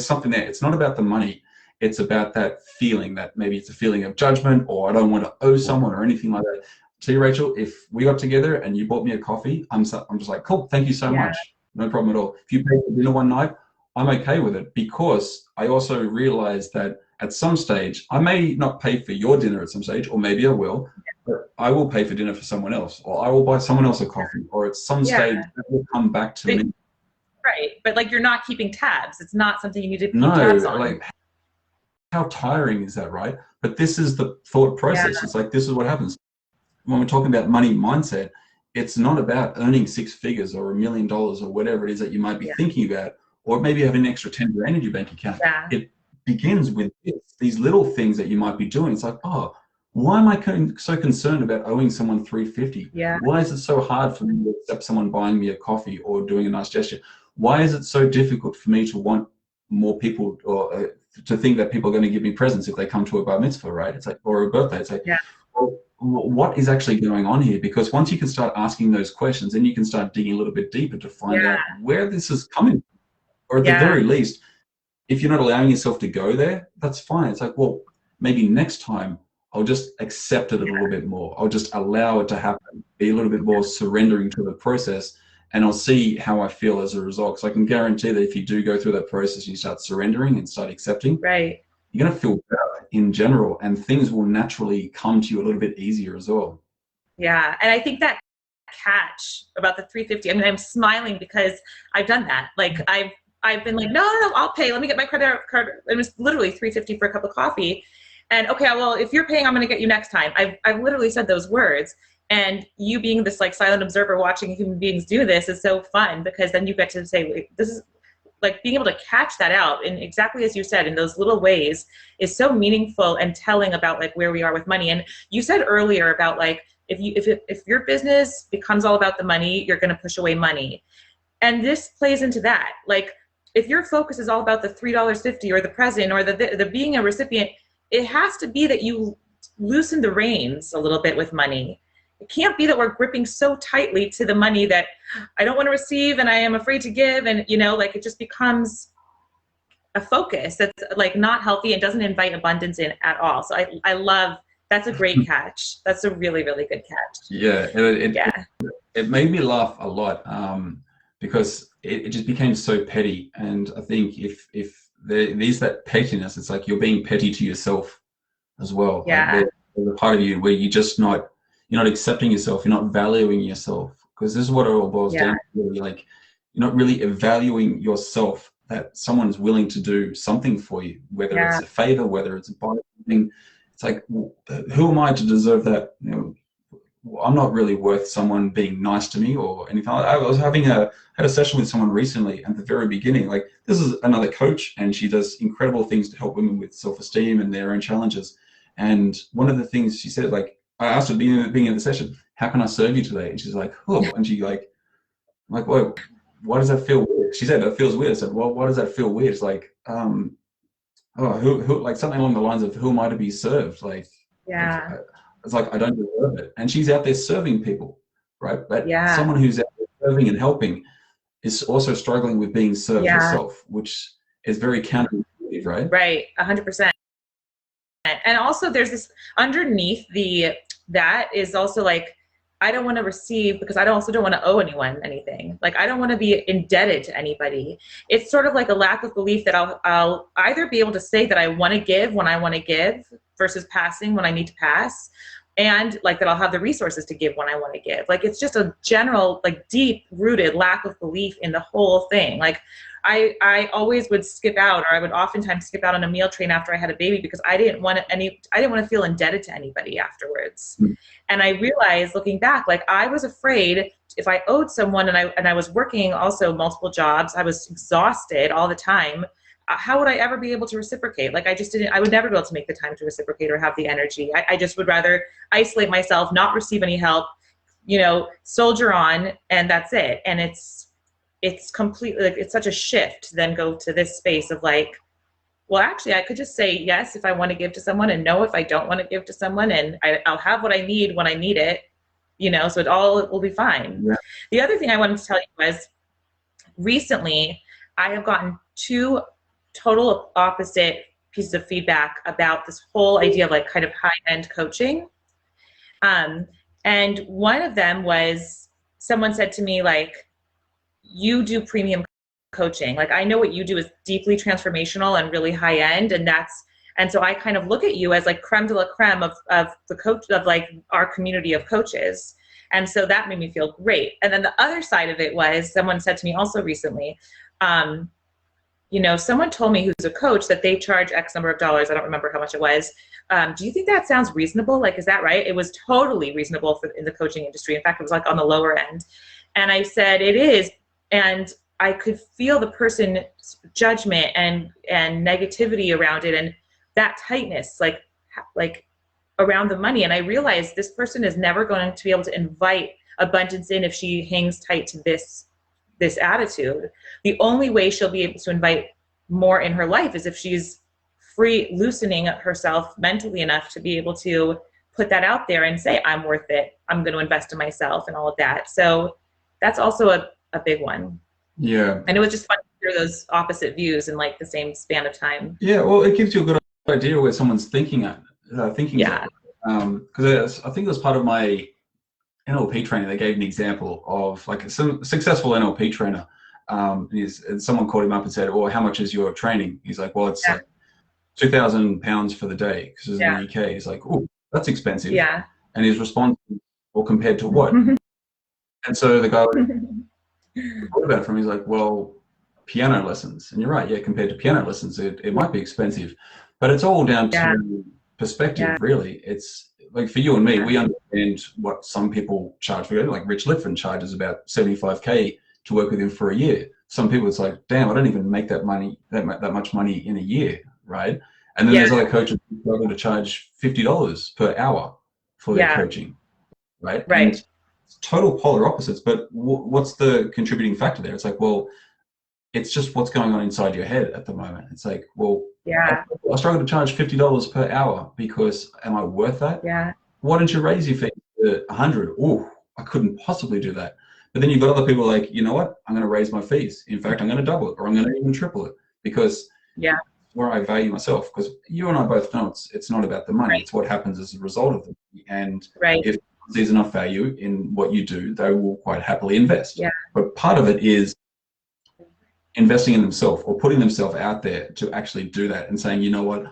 something there. It's not about the money. It's about that feeling, that maybe it's a feeling of judgment, or I don't want to owe someone or anything like that. To you, Rachel, if we got together and you bought me a coffee, I'm just like, cool, thank you so much. No problem at all. If you pay for dinner one night, I'm okay with it, because I also realize that at some stage, I may not pay for your dinner at some stage, or maybe I will, but I will pay for dinner for someone else, or I will buy someone else a coffee, or at some stage that will come back to me. Right, but like, you're not keeping tabs. It's not something you need to keep tabs on. Like, how tiring is that, right? But this is the thought process. It's like, this is what happens. When we're talking about money mindset, it's not about earning six figures or $1 million or whatever it is that you might be thinking about, or maybe having an extra 10 grand in your bank account. It begins with these little things that you might be doing. It's like, oh, why am I so concerned about owing someone $3.50? Why is it so hard for me to accept someone buying me a coffee or doing a nice gesture? Why is it so difficult for me to want more people, or to think that people are going to give me presents if they come to a bar mitzvah, right? It's like, or a birthday. It's like, well, what is actually going on here? Because once you can start asking those questions, then you can start digging a little bit deeper to find out where this is coming from. Or at the very least, if you're not allowing yourself to go there, that's fine. It's like, well, maybe next time I'll just accept it a little bit more. I'll just allow it to happen, be a little bit more surrendering to the process, and I'll see how I feel as a result. Because I can guarantee that if you do go through that process and you start surrendering and start accepting, you're going to feel better in general, and things will naturally come to you a little bit easier as well. Yeah, and I think that catch about the $3.50, I mean, I'm smiling because I've done that. Like, I've been like, no, I'll pay. Let me get my credit card. It was literally $3.50 for a cup of coffee. And okay, well, if you're paying, I'm going to get you next time. I've literally said those words. And you being this like silent observer watching human beings do this is so fun, because then you get to say, wait, this is like, being able to catch that out, and exactly as you said, in those little ways, is so meaningful and telling about like where we are with money. And you said earlier about like, if your business becomes all about the money, you're going to push away money. And this plays into that. Like, if your focus is all about the $3.50 or the present or the being a recipient, it has to be that you loosen the reins a little bit with money. It can't be that we're gripping so tightly to the money that I don't want to receive and I am afraid to give. And, you know, like, it just becomes a focus that's like not healthy and doesn't invite abundance in at all. So I love, that's a great catch. That's a really, really good catch. Yeah. It made me laugh a lot, because it just became so petty. And I think if there's that pettiness, it's like you're being petty to yourself as well. Like, there's a part of you where you're not accepting yourself, you're not valuing yourself, because this is what it all boils down to. Really. Like, you're not really evaluating yourself, that someone's willing to do something for you, whether it's a favor, whether it's a buy something. It's like, who am I to deserve that? You know, I'm not really worth someone being nice to me or anything. I was had a session with someone recently at the very beginning. Like, this is another coach, and she does incredible things to help women with self-esteem and their own challenges. And one of the things she said, like, I asked her being in the session, how can I serve you today? And she's like, oh, and she like, well, why does that feel weird? She said, it feels weird. I said, well, why does that feel weird? It's like, who, like something along the lines of, who am I to be served? Like, it's like, I don't deserve it. And she's out there serving people, right? But someone who's out there serving and helping is also struggling with being served herself, which is very counterintuitive, right? Right, 100%. And also there's this underneath that is also like, I don't want to receive because I also don't want to owe anyone anything. Like, I don't want to be indebted to anybody. It's sort of like a lack of belief that I'll either be able to say that I want to give when I want to give versus passing when I need to pass, and like that I'll have the resources to give when I want to give. Like, it's just a general, like, deep rooted lack of belief in the whole thing. Like, I always would skip out, or I would oftentimes skip out on a meal train after I had a baby because I didn't want to feel indebted to anybody afterwards. Mm. And I realized looking back, like I was afraid if I owed someone, and I was working also multiple jobs, I was exhausted all the time. How would I ever be able to reciprocate? Like I would never be able to make the time to reciprocate or have the energy. I just would rather isolate myself, not receive any help, soldier on, and that's it. And it's completely, like, it's such a shift to then go to this space of like, well, actually, I could just say yes if I want to give to someone, and no if I don't want to give to someone, and I'll have what I need when I need it, so it will be fine. Yeah. The other thing I wanted to tell you was recently I have gotten two total opposite pieces of feedback about this whole idea of like kind of high-end coaching. And one of them was, someone said to me, like, you do premium coaching. Like, I know what you do is deeply transformational and really high end. And so I kind of look at you as like creme de la creme of the coach, of like our community of coaches. And so that made me feel great. And then the other side of it was, someone said to me also recently, someone told me who's a coach that they charge X number of dollars. I don't remember how much it was. Do you think that sounds reasonable? Like, is that right? It was totally reasonable in the coaching industry. In fact, it was like on the lower end. And I said, it is. And I could feel the person's judgment and negativity around it, and that tightness, like around the money. And I realized this person is never going to be able to invite abundance in if she hangs tight to this attitude. The only way she'll be able to invite more in her life is if she's loosening herself mentally enough to be able to put that out there and say, I'm worth it, I'm going to invest in myself, and all of that. So that's also a big one. Yeah. And it was just fun to hear those opposite views in like the same span of time. Yeah, well, it gives you a good idea where someone's thinking. Yeah. Because I think it was part of my NLP training. They gave an example of like some successful NLP trainer. And someone called him up and said, "Oh, how much is your training?" He's like, "Well, it's like £2,000 for the day because it's in the UK." He's like, "Oh, that's expensive." Yeah. And his response, "Well, compared to what?" And so the guy thought about it from. He's like, "Well, piano lessons." And you're right. Yeah, compared to piano lessons, it might be expensive, but it's all down to perspective. Really, it's like for you and me, we understand what some people charge for it. Like Rich Litvin charges about $75K to work with him for a year. Some people, it's like, damn, I don't even make that much money in a year, right? And then there's other coaches who struggle to charge $50 per hour for their coaching, right? Right. And it's total polar opposites. But what's the contributing factor there? It's like, well, it's just what's going on inside your head at the moment. It's like, well, I struggle to charge $50 per hour because am I worth that? Yeah. Why don't you raise your fee to 100? Oh, I couldn't possibly do that. But then you've got other people like, you know what? I'm going to raise my fees. In fact, I'm going to double it, or I'm going to even triple it, because where I value myself. Because you and I both know it's not about the money. Right. It's what happens as a result of the money. And if there's enough value in what you do, they will quite happily invest. Yeah. But part of it is investing in themselves, or putting themselves out there to actually do that and saying, you know what,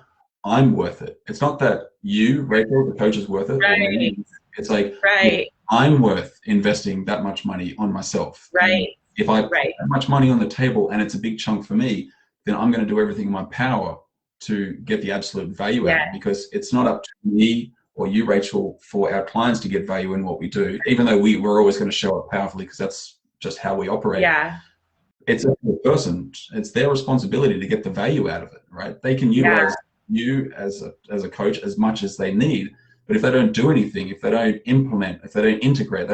I'm worth it. It's not that you, Rachel, the coach, is worth it. Right. Or maybe it's like, I'm worth investing that much money on myself. Right. And if I put that much money on the table and it's a big chunk for me, then I'm going to do everything in my power to get the absolute value out of it, because it's not up to me or you, Rachel, for our clients to get value in what we do, even though we're always going to show up powerfully because that's just how we operate. Yeah. It's a person. It's their responsibility to get the value out of it, right? They can utilize you as a coach as much as they need, but if they don't do anything, if they don't implement, if they don't integrate,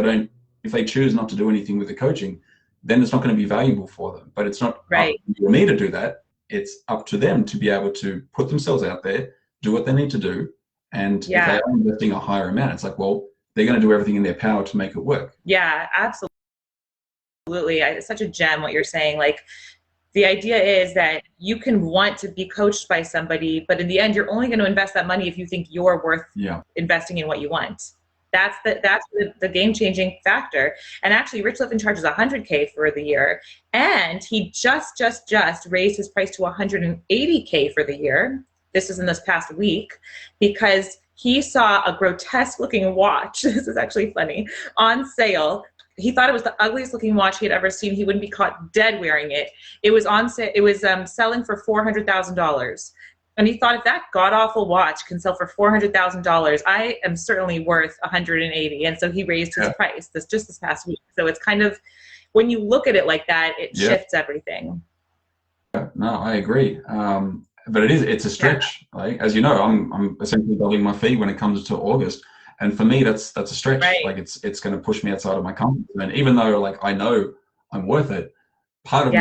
if they choose not to do anything with the coaching, then it's not going to be valuable for them. But it's not up to you or me to do that. It's up to them to be able to put themselves out there, do what they need to do, and if they are investing a higher amount, it's like, well, they're going to do everything in their power to make it work. Yeah, absolutely. It's such a gem what you're saying. Like, the idea is that you can want to be coached by somebody, but in the end, you're only going to invest that money if you think you're worth investing in what you want. That's the game-changing factor. And actually, Rich Litvin charges $100K for the year, and he just raised his price to $180K for the year. This is in this past week, because he saw a grotesque-looking watch. This is actually funny, on sale. he thought it was the ugliest looking watch he had ever seen. He wouldn't be caught dead wearing it. It was on sale. It was selling for $400,000. And he thought, if that god awful watch can sell for $400,000, I am certainly worth 180. And so he raised his price this past week. So it's kind of, when you look at it like that, it shifts everything. No, I agree. But it's a stretch. Like, as you know, I'm essentially doubling my fee when it comes to August. And for me, that's a stretch. Right. Like it's going to push me outside of my comfort zone. And even though like I know I'm worth it, part of me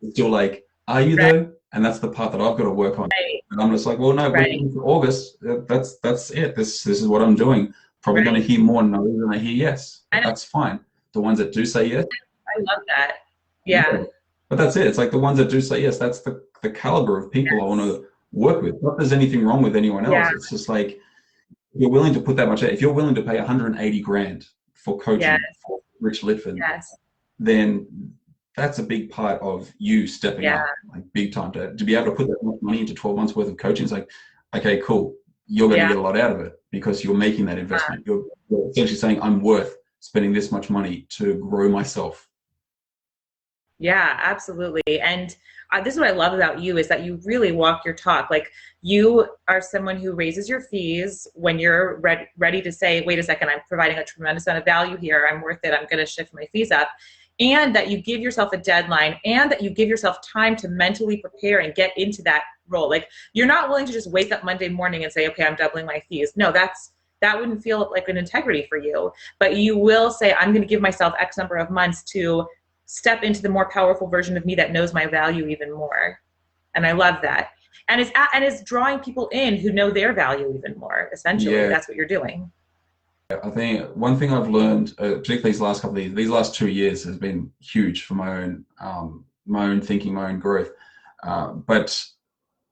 is still like, are you though? And that's the part that I've got to work on. Right. And I'm just like, well, no, waiting for August. That's it. This is what I'm doing. Probably going to hear more no than I hear yes. But that's fine. The ones that do say yes. I love that. Yeah. But that's it. It's like the ones that do say yes. That's the caliber of people I want to work with. Not that there's anything wrong with anyone else. It's just like, if you're willing to put that much, if you're willing to pay 180 grand for coaching for Rich Litfin, then that's a big part of you stepping up, like big time, to be able to put that much money into 12 months worth of coaching. It's like, okay, cool. You're going to get a lot out of it because you're making that investment. You're essentially saying, I'm worth spending this much money to grow myself. Yeah, absolutely. And this is what I love about you, is that you really walk your talk. Like, you are someone who raises your fees when you're ready to say, wait a second, I'm providing a tremendous amount of value here. I'm worth it. I'm going to shift my fees up. And that you give yourself a deadline, and that you give yourself time to mentally prepare and get into that role. Like, you're not willing to just wake up Monday morning and say, okay, I'm doubling my fees. No, that wouldn't feel like an integrity for you. But you will say, I'm going to give myself X number of months to step into the more powerful version of me that knows my value even more. And I love that. And it's drawing people in who know their value even more. Essentially, that's what you're doing. I think one thing I've learned, particularly these last 2 years, has been huge for my own thinking, my own growth. But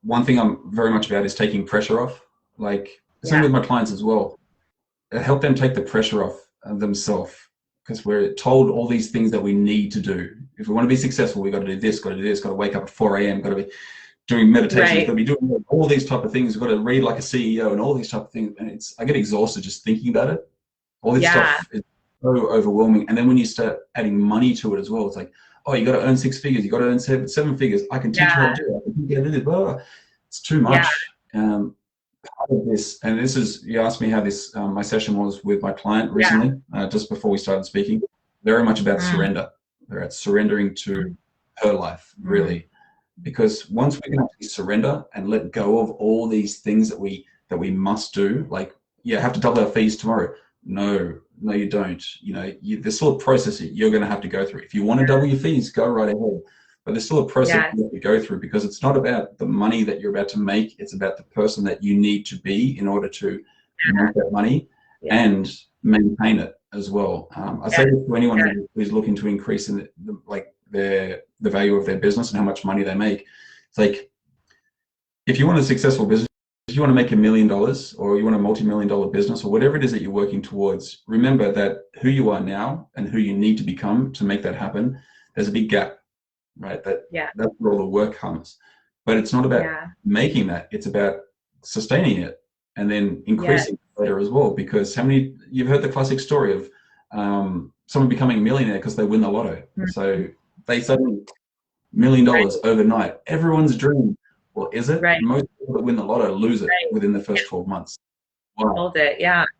one thing I'm very much about is taking pressure off. Like, same with my clients as well. Help them take the pressure off themselves, because we're told all these things that we need to do. If we want to be successful, we've got to do this, got to do this, got to wake up at 4 a.m., got to be doing meditation, got to be doing all these type of things, we've got to read like a CEO and all these type of things. And I get exhausted just thinking about it. All this stuff is so overwhelming. And then when you start adding money to it as well, it's like, oh, you got to earn 6 figures, you got to earn seven figures. I can teach you how to do that. I can get into this. It's too much. Part of this, and this is, you asked me how this my session was with my client recently, just before we started speaking. Very much about surrender. They're at surrendering to her life, really, because once we can actually surrender and let go of all these things that we must do, like, have to double our fees tomorrow. No, you don't. You know, there's still a process that you're going to have to go through. If you want to double your fees, go right ahead. But there's still a process you have to go through, because it's not about the money that you're about to make. It's about the person that you need to be in order to make that money and maintain it as well. I say this to anyone who's looking to increase in the value of their business and how much money they make. It's like, if you want a successful business, if you want to make $1 million, or you want a multi-million-dollar business, or whatever it is that you're working towards, remember that who you are now and who you need to become to make that happen, there's a big gap. Right, that's where all the work comes. But it's not about making that; it's about sustaining it and then increasing it later as well. Because you've heard the classic story of someone becoming a millionaire because they win the lotto. So they suddenly $1 million overnight. Everyone's dream. Well, is it? Most people that win the lotto lose it within the first 12 months. Wow. Hold it,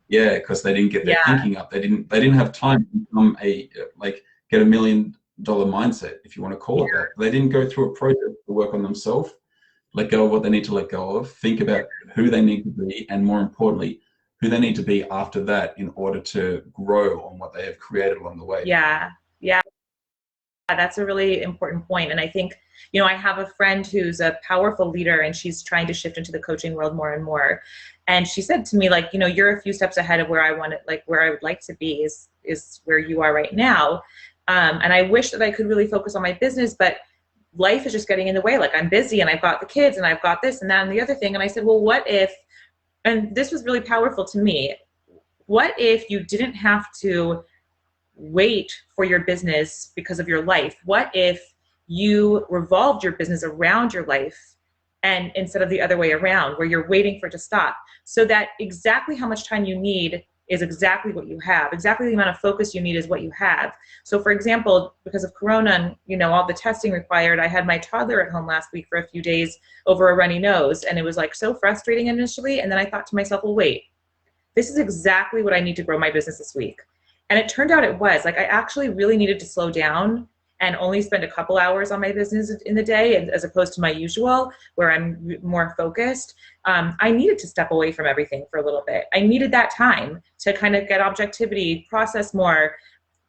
because they didn't get their thinking up. They didn't have time to become get $1 million mindset, if you want to call it that. They didn't go through a process to work on themselves, let go of what they need to let go of, think about who they need to be, and more importantly, who they need to be after that in order to grow on what they have created along the way. That's a really important point. And I think, I have a friend who's a powerful leader, and she's trying to shift into the coaching world more and more. And she said to me, like, you're a few steps ahead of where I want it, like where I would like to be is where you are right now. And I wish that I could really focus on my business, but life is just getting in the way. Like, I'm busy, and I've got the kids, and I've got this and that and the other thing. And I said, well, what if, and this was really powerful to me, what if you didn't have to wait for your business because of your life? What if you revolved your business around your life, and instead of the other way around, where you're waiting for it to stop, so that exactly how much time you need is exactly what you have. Exactly the amount of focus you need is what you have. So for example, because of Corona and, you know, all the testing required, I had my toddler at home last week for a few days over a runny nose. And it was like so frustrating initially. And then I thought to myself, well, wait, this is exactly what I need to grow my business this week. And it turned out it was like, I actually really needed to slow down and only spend a couple hours on my business in the day, as opposed to my usual, where I'm more focused. I needed to step away from everything for a little bit. I needed that time to kind of get objectivity, process more.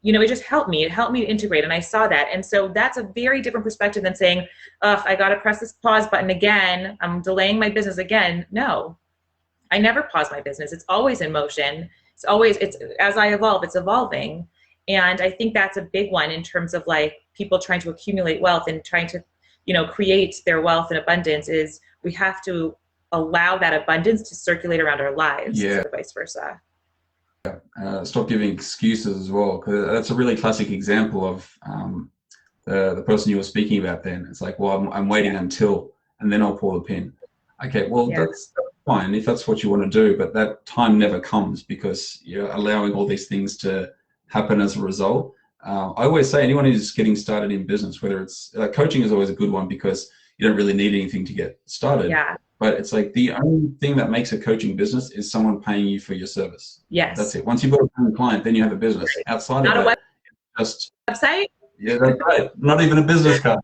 You know, it just helped me. It helped me to integrate, and I saw that. And so that's a very different perspective than saying, ugh, I got to press this pause button again. I'm delaying my business again. No, I never pause my business. It's always in motion. It's as I evolve, it's evolving. And I think that's a big one in terms of like people trying to accumulate wealth and trying to, you know, create their wealth and abundance, is we have to allow that abundance to circulate around our lives, Yeah. instead of vice versa. Stop giving excuses as well, because that's a really classic example of the person you were speaking about then. It's like, well, I'm waiting until, and then I'll pull the pin. Okay, well, that's fine if that's what you want to do, but that time never comes because you're allowing all these things to happen as a result. I always say anyone who's getting started in business, whether it's coaching is always a good one because you don't really need anything to get started. Yeah. But it's like the only thing that makes a coaching business is someone paying you for your service. Yes. That's it. Once you've got a paying client, then you have a business. Outside Not of that, just website. Yeah, that's right. Not even a business card.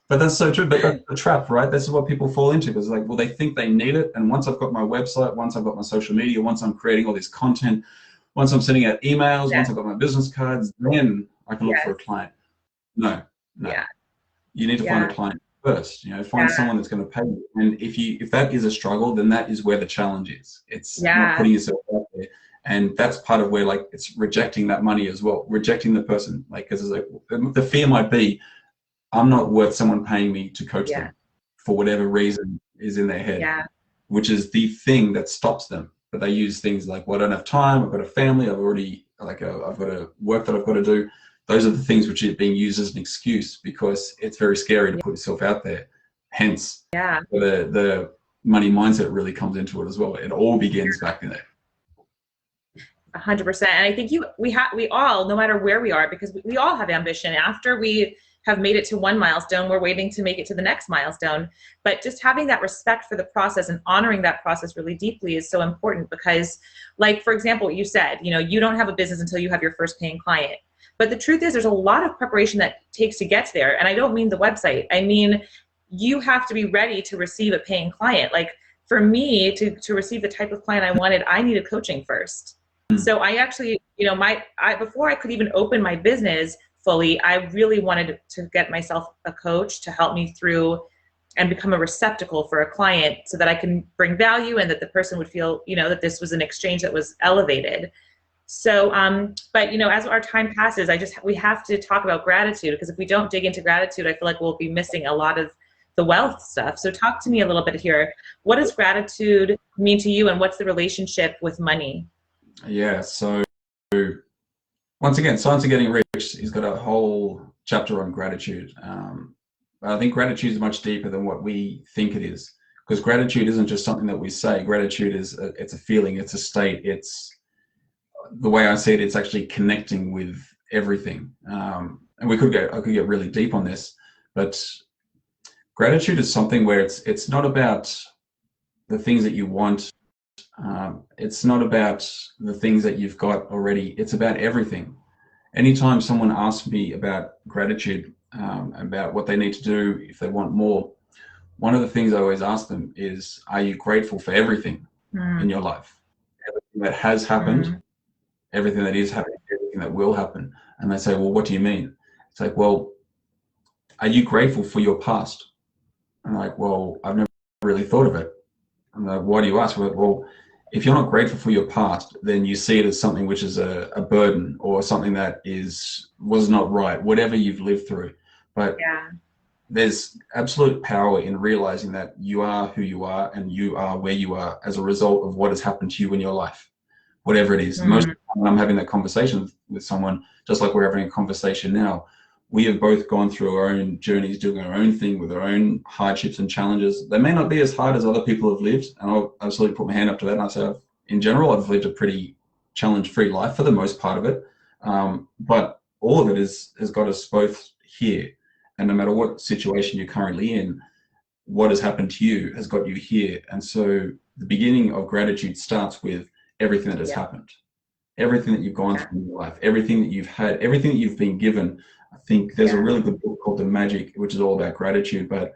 But that's so true. But that's the trap, right? This is what people fall into, because like, well, they think they need it. And once I've got my website, once I've got my social media, once I'm creating all this content, once I'm sending out emails, once I've got my business cards, then I can look for a client. No. Yeah. You need to find a client first. You know, find someone that's going to pay you. And if that is a struggle, then that is where the challenge is. It's not putting yourself out there. And that's part of where like it's rejecting that money as well, rejecting the person. Like, because it's like the fear might be, I'm not worth someone paying me to coach them for whatever reason is in their head, which is the thing that stops them. But they use things like, well, I don't have time, I've got a family, I've got a work that I've got to do. Those are the things which are being used as an excuse, because it's very scary to put yourself out there. Hence, the money mindset really comes into it as well. It all begins back in there. 100%. And I think we all, no matter where we are, because we all have ambition. After we have made it to one milestone, we're waiting to make it to the next milestone. But just having that respect for the process and honoring that process really deeply is so important, because like, for example, what you said, you know, you don't have a business until you have your first paying client. But the truth is there's a lot of preparation that takes to get there. And I don't mean the website. I mean, you have to be ready to receive a paying client. Like for me to receive the type of client I wanted, I needed coaching first. So I actually, you know, before I could even open my business fully, I really wanted to get myself a coach to help me through and become a receptacle for a client, so that I can bring value and that the person would feel, you know, that this was an exchange that was elevated. So, but you know, as our time passes, we have to talk about gratitude, because if we don't dig into gratitude, I feel like we'll be missing a lot of the wealth stuff. So talk to me a little bit here. What does gratitude mean to you, and what's the relationship with money? Yeah, so once again, Science of Getting Rich, he's got a whole chapter on gratitude. I think gratitude is much deeper than what we think it is, because gratitude isn't just something that we say. Gratitude it's a feeling, it's a state, it's the way I see it, it's actually connecting with everything. And I could get really deep on this, but gratitude is something where it's not about the things that you want. It's not about the things that you've got already. It's about everything. Anytime someone asks me about gratitude, about what they need to do if they want more, one of the things I always ask them is, are you grateful for everything in your life? Everything that has happened, everything that is happening, everything that will happen. And they say, well, what do you mean? It's like, well, are you grateful for your past? I'm like, well, I've never really thought of it. I'm like, why do you ask? Well, if you're not grateful for your past, then you see it as something which is a burden, or something that was not right, whatever you've lived through. But there's absolute power in realizing that you are who you are, and you are where you are as a result of what has happened to you in your life, whatever it is. Most of the time when I'm having that conversation with someone, just like we're having a conversation now, we have both gone through our own journeys, doing our own thing with our own hardships and challenges. They may not be as hard as other people have lived, and I'll absolutely put my hand up to that. And I say, in general, I've lived a pretty challenge-free life for the most part of it. But all of it has got us both here. And no matter what situation you're currently in, what has happened to you has got you here. And so the beginning of gratitude starts with everything that has happened, everything that you've gone through in your life, everything that you've had, everything that you've been given. I think there's a really good book called The Magic, which is all about gratitude, but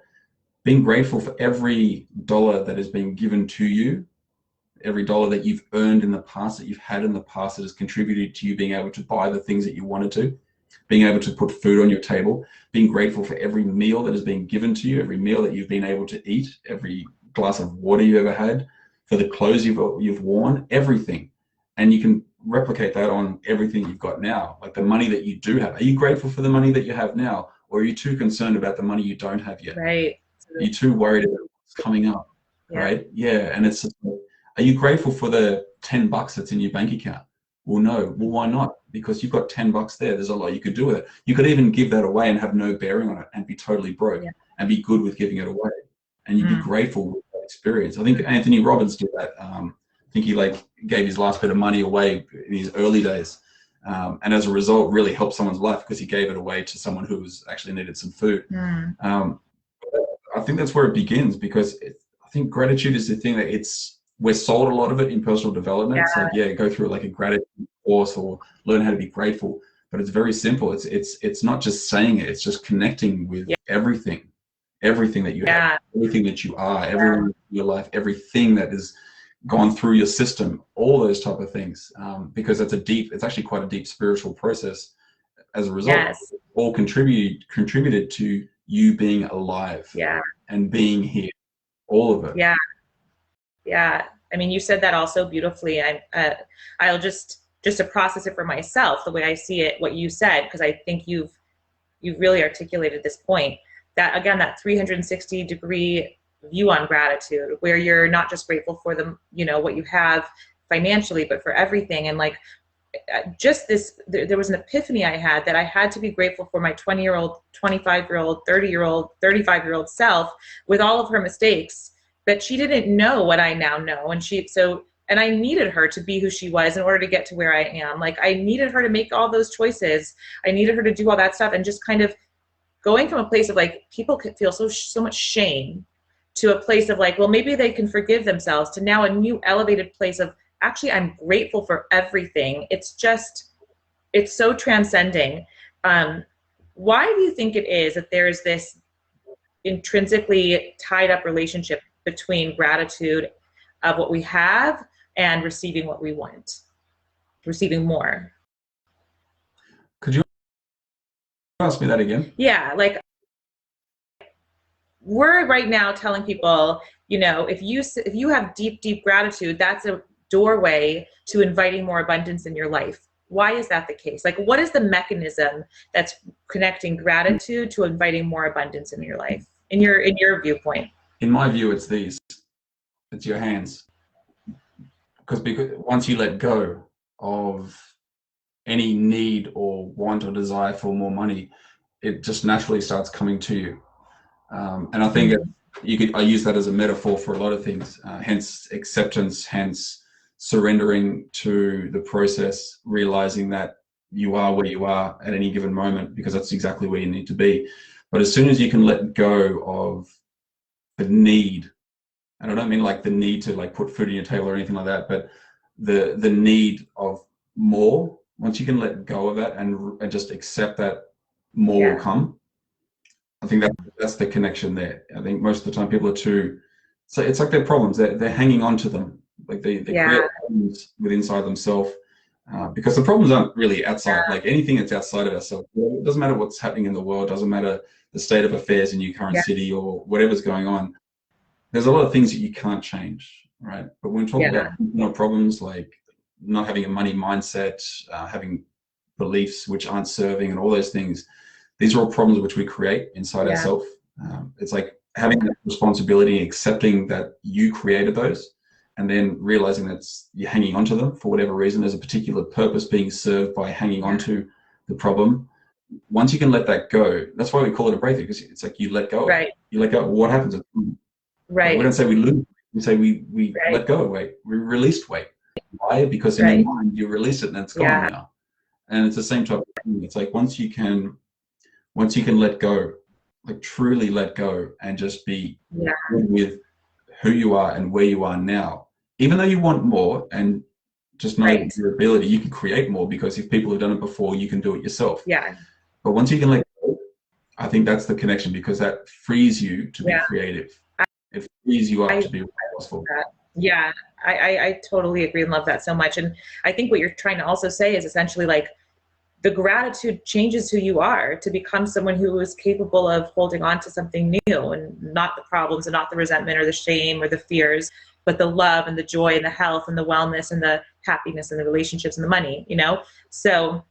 being grateful for every dollar that has been given to you, every dollar that you've earned in the past, that you've had in the past, that has contributed to you being able to buy the things that you wanted to, being able to put food on your table, being grateful for every meal that has been given to you, every meal that you've been able to eat, every glass of water you've ever had, for the clothes you've worn, everything. And you can replicate that on everything you've got now, like the money that you do have. Are you grateful for the money that you have now? Or are you too concerned about the money you don't have yet? Right. Are you too worried about what's coming up? Right? Yeah. And it's, are you grateful for the $10 that's in your bank account? Well, no. Well, why not? Because you've got $10 there. There's a lot you could do with it. You could even give that away and have no bearing on it and be totally broke and be good with giving it away. And you'd be grateful with that experience. I think Anthony Robbins did that. I think he gave his last bit of money away in his early days. And as a result, really helped someone's life because he gave it away to someone who was actually needed some food. I think that's where it begins, because I think gratitude is the thing that we're sold a lot of it in personal development. It's like, go through like a gratitude course or learn how to be grateful. But it's very simple. It's not just saying it. It's just connecting with everything that you have, everything that you are, everyone in your life, everything that has gone through your system, all those type of things. Because it's actually quite a deep spiritual process. As a result, all contributed to you being alive and being here, all of it. Yeah. I mean, you said that also beautifully. I'll just to process it for myself, the way I see it, what you said, because I think you've really articulated this point, that again, that 360-degree view on gratitude, where you're not just grateful for what you have financially, but for everything. And like, just this, there was an epiphany I had that I had to be grateful for my 20-year-old, 25-year-old, 30-year-old, 35-year-old self with all of her mistakes, but she didn't know what I now know. And I needed her to be who she was in order to get to where I am. Like, I needed her to make all those choices. I needed her to do all that stuff, and just kind of going from a place of like, people could feel so much shame, to a place of like, well, maybe they can forgive themselves, to now a new elevated place of, actually, I'm grateful for everything. It's so transcending. Why do you think it is that there's this intrinsically tied up relationship between gratitude of what we have and receiving what we want, receiving more? Could you ask me that again? Yeah, like, we're right now telling people, if you have deep gratitude, that's a doorway to inviting more abundance in your life. Why is that the case? Like, what is the mechanism that's connecting gratitude to inviting more abundance in your life, in your viewpoint? In my view, it's your hands. Because once you let go of any need or want or desire for more money, it just naturally starts coming to you. And I think I use that as a metaphor for a lot of things, hence acceptance, hence surrendering to the process, realizing that you are where you are at any given moment, because that's exactly where you need to be. But as soon as you can let go of the need, and I don't mean like the need to like put food on your table or anything like that, but the need of more, once you can let go of that and just accept that more will come, I think that's the connection there. I think most of the time people are so it's like their problems, they're hanging on to them. Like they create problems within inside themselves, because the problems aren't really outside. Like anything that's outside of ourselves, it doesn't matter what's happening in the world, doesn't matter the state of affairs in your current city or whatever's going on. There's a lot of things that you can't change, right? But when we talk about problems like not having a money mindset, having beliefs which aren't serving, and all those things, these are all problems which we create inside ourselves. It's like having that responsibility, accepting that you created those, and then realizing that you're hanging on to them for whatever reason. There's a particular purpose being served by hanging on to the problem. Once you can let that go, that's why we call it a breakthrough, because it's like you let go. Right. You let go. What happens? Right. We don't say we lose. We say we let go of weight. We released weight. why, because in your mind you release it and it's gone Yeah. now. And it's the same type of thing. It's like once you can let go, like truly let go and just be good with who you are and where you are now, even though you want more, and just know that your ability, you can create more, because if people have done it before, you can do it yourself. Yeah. But once you can let go, I think that's the connection, because that frees you to be creative. It frees you up to be resourceful. Yeah, I totally agree and love that so much. And I think what you're trying to also say is essentially like the gratitude changes who you are to become someone who is capable of holding on to something new, and not the problems and not the resentment or the shame or the fears, but the love and the joy and the health and the wellness and the happiness and the relationships and the money, you know? So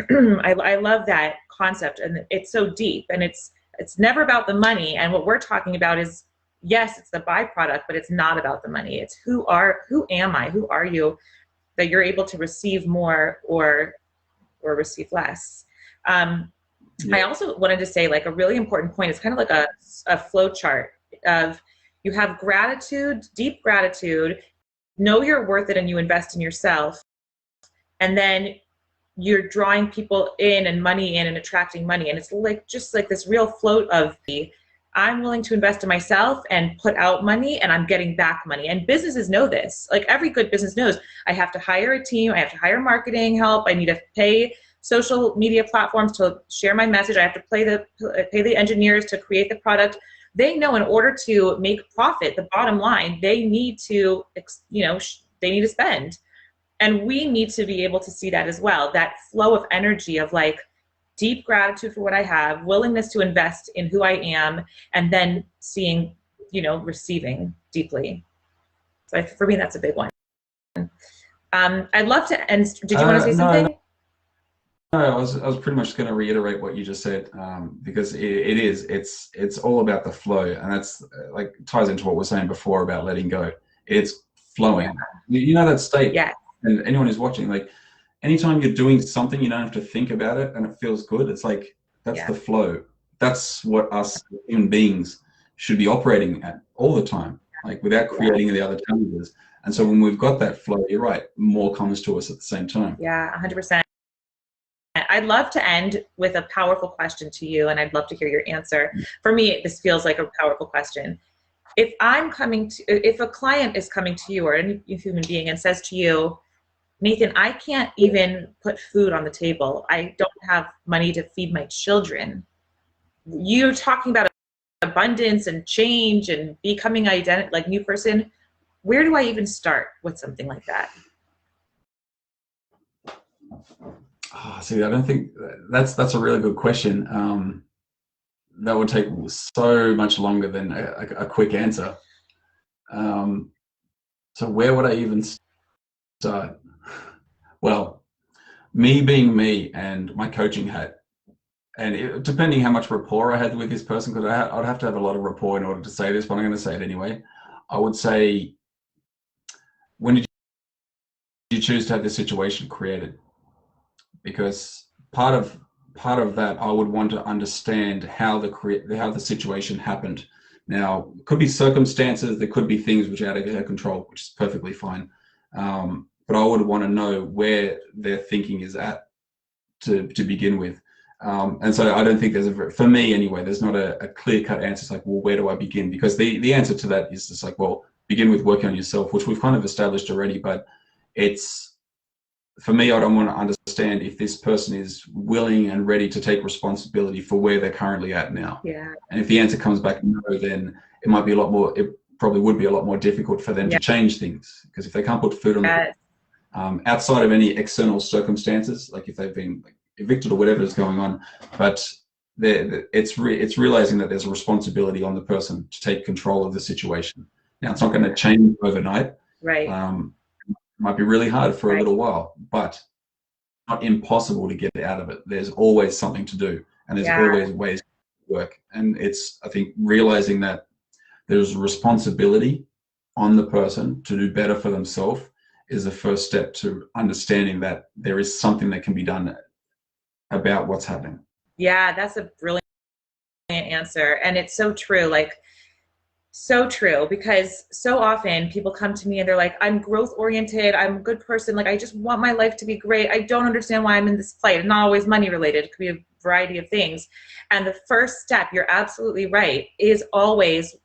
I love that concept, and it's so deep, and it's never about the money. And what we're talking about is, yes, it's the byproduct, but it's not about the money. It's who am I? Who are you, that you're able to receive more or receive less. I also wanted to say, like, a really important point is kind of like a flow chart of, you have gratitude, deep gratitude, know you're worth it, and you invest in yourself. And then you're drawing people in and money in and attracting money. And it's like, just like this real float of, I'm willing to invest in myself and put out money, and I'm getting back money. And businesses know this. Like, every good business knows, I have to hire a team, I have to hire marketing help, I need to pay social media platforms to share my message, I have to pay the engineers to create the product. They know in order to make profit, the bottom line, they need to, they need to spend. And we need to be able to see that as well, that flow of energy of like deep gratitude for what I have, willingness to invest in who I am, and then seeing, receiving deeply. So for me, that's a big one. I'd love to end. Did you want to say something? No, I was pretty much going to reiterate what you just said, because it's all about the flow, and that's like ties into what we were saying before about letting go. It's flowing. You know that state. Yeah. And anyone who's watching, like, anytime you're doing something, you don't have to think about it, and it feels good. It's like, that's the flow. That's what us human beings should be operating at all the time, like without creating the other challenges. And so when we've got that flow, you're right, more comes to us at the same time. Yeah, 100%. I'd love to end with a powerful question to you, and I'd love to hear your answer. For me, this feels like a powerful question. If a client is coming to you, or any human being, and says to you, Nathan, I can't even put food on the table, I don't have money to feed my children. You're talking about abundance and change and becoming like new person. Where do I even start with something like that? See, I don't think that's a really good question. That would take so much longer than a quick answer. So where would I even start? Well, me being me and my coaching hat, and depending how much rapport I had with this person, because I'd have to have a lot of rapport in order to say this, but I'm going to say it anyway. I would say, when did you choose to have this situation created? Because part of that, I would want to understand how the situation happened. Now, it could be circumstances, there could be things which are out of their control, which is perfectly fine. But I would want to know where their thinking is at to begin with. And so I don't think for me anyway, there's not a clear-cut answer. It's like, well, where do I begin? Because the answer to that is just like, well, begin with working on yourself, which we've kind of established already. But for me, I don't want to understand if this person is willing and ready to take responsibility for where they're currently at now. Yeah. And if the answer comes back no, then it probably would be a lot more difficult for them to change things. Because if they can't put food on the outside of any external circumstances, like if they've been evicted or whatever is going on, but it's realizing that there's a responsibility on the person to take control of the situation. Now, it's not going to change overnight. Right. Might be really hard for a little while, but not impossible to get out of it. There's always something to do, and there's always ways to work. And it's, I think, realizing that there's a responsibility on the person to do better for themselves is the first step to understanding that there is something that can be done about what's happening. Yeah, that's a brilliant answer. And it's so true. Like, So true, because so often people come to me and they're like, I'm growth oriented, I'm a good person, like I just want my life to be great. I don't understand why I'm in this plight. Not always money related, it could be a variety of things. And the first step, you're absolutely right, is always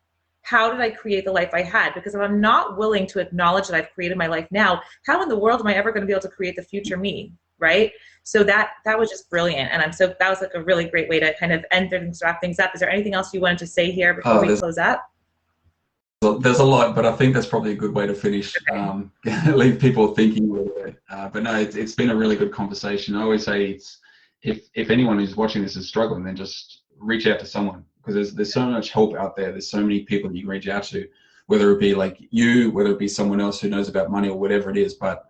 how did I create the life I had? Because if I'm not willing to acknowledge that I've created my life now, how in the world am I ever going to be able to create the future me? Right. So that was just brilliant. And I'm so that was like a really great way to kind of end things, wrap things up. Is there anything else you wanted to say here before Oh, we close up? there's a lot, but I think that's probably a good way to finish. Okay. Leave people thinking a little bit. But no, it's been a really good conversation. I always say it's if anyone who's watching this is struggling, then just reach out to someone, because there's so much help out there. There's so many people you can reach out to, whether it be like you, whether it be someone else who knows about money or whatever it is. But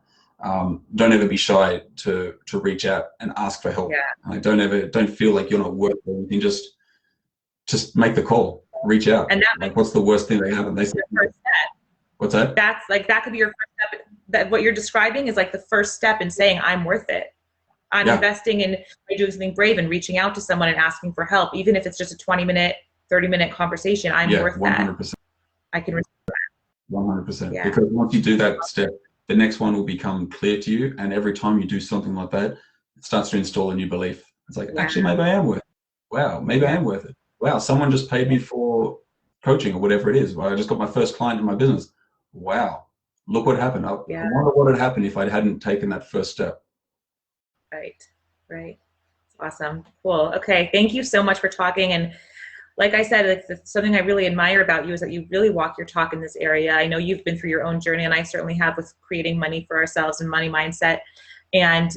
don't ever be shy to reach out and ask for help. Yeah. Like, don't feel like you're not worth anything. Just make the call, reach out. And that Like, what's the worst thing they have? And they say, your first step. what's that? That's like that could be your first step. That what you're describing is like the first step in saying I'm worth it. I'm Yeah, investing in doing something brave and reaching out to someone and asking for help, even if it's just a 20-minute, 30-minute conversation. I'm yeah, worth that. 100%, I can. 100%. Yeah. Because once you do that step, the next one will become clear to you. And every time you do something like that, it starts to install a new belief. It's like, Yeah. actually, maybe I am worth it. Wow, maybe I am worth it. Wow, someone just paid me for coaching or whatever it is. Well, I just got my first client in my business. Wow, look what happened. I Yeah. wonder what had happened if I hadn't taken that first step. Right. Right. Awesome. Cool. Okay. Thank you so much for talking. And like I said, it's something I really admire about you is that you really walk your talk in this area. I know you've been through your own journey, and I certainly have with creating money for ourselves and money mindset. And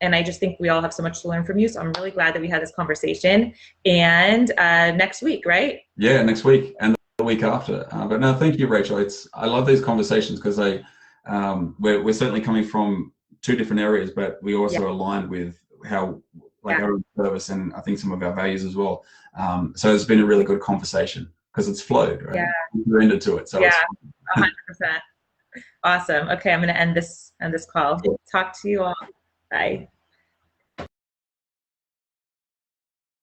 I just think we all have so much to learn from you. So I'm really glad that we had this conversation. And next week, right? Yeah, next week and the week after. But no, thank you, Rachel. I love these conversations because we're certainly coming from two different areas, but we Yeah. also aligned with how like Yeah. our service and I think some of our values as well. So it's been a really good conversation because it's flowed, right? Yeah. We're into to it, so Yeah. it's 100%. Awesome. Okay. I'm going to end this call. cool. Talk to you all. Bye.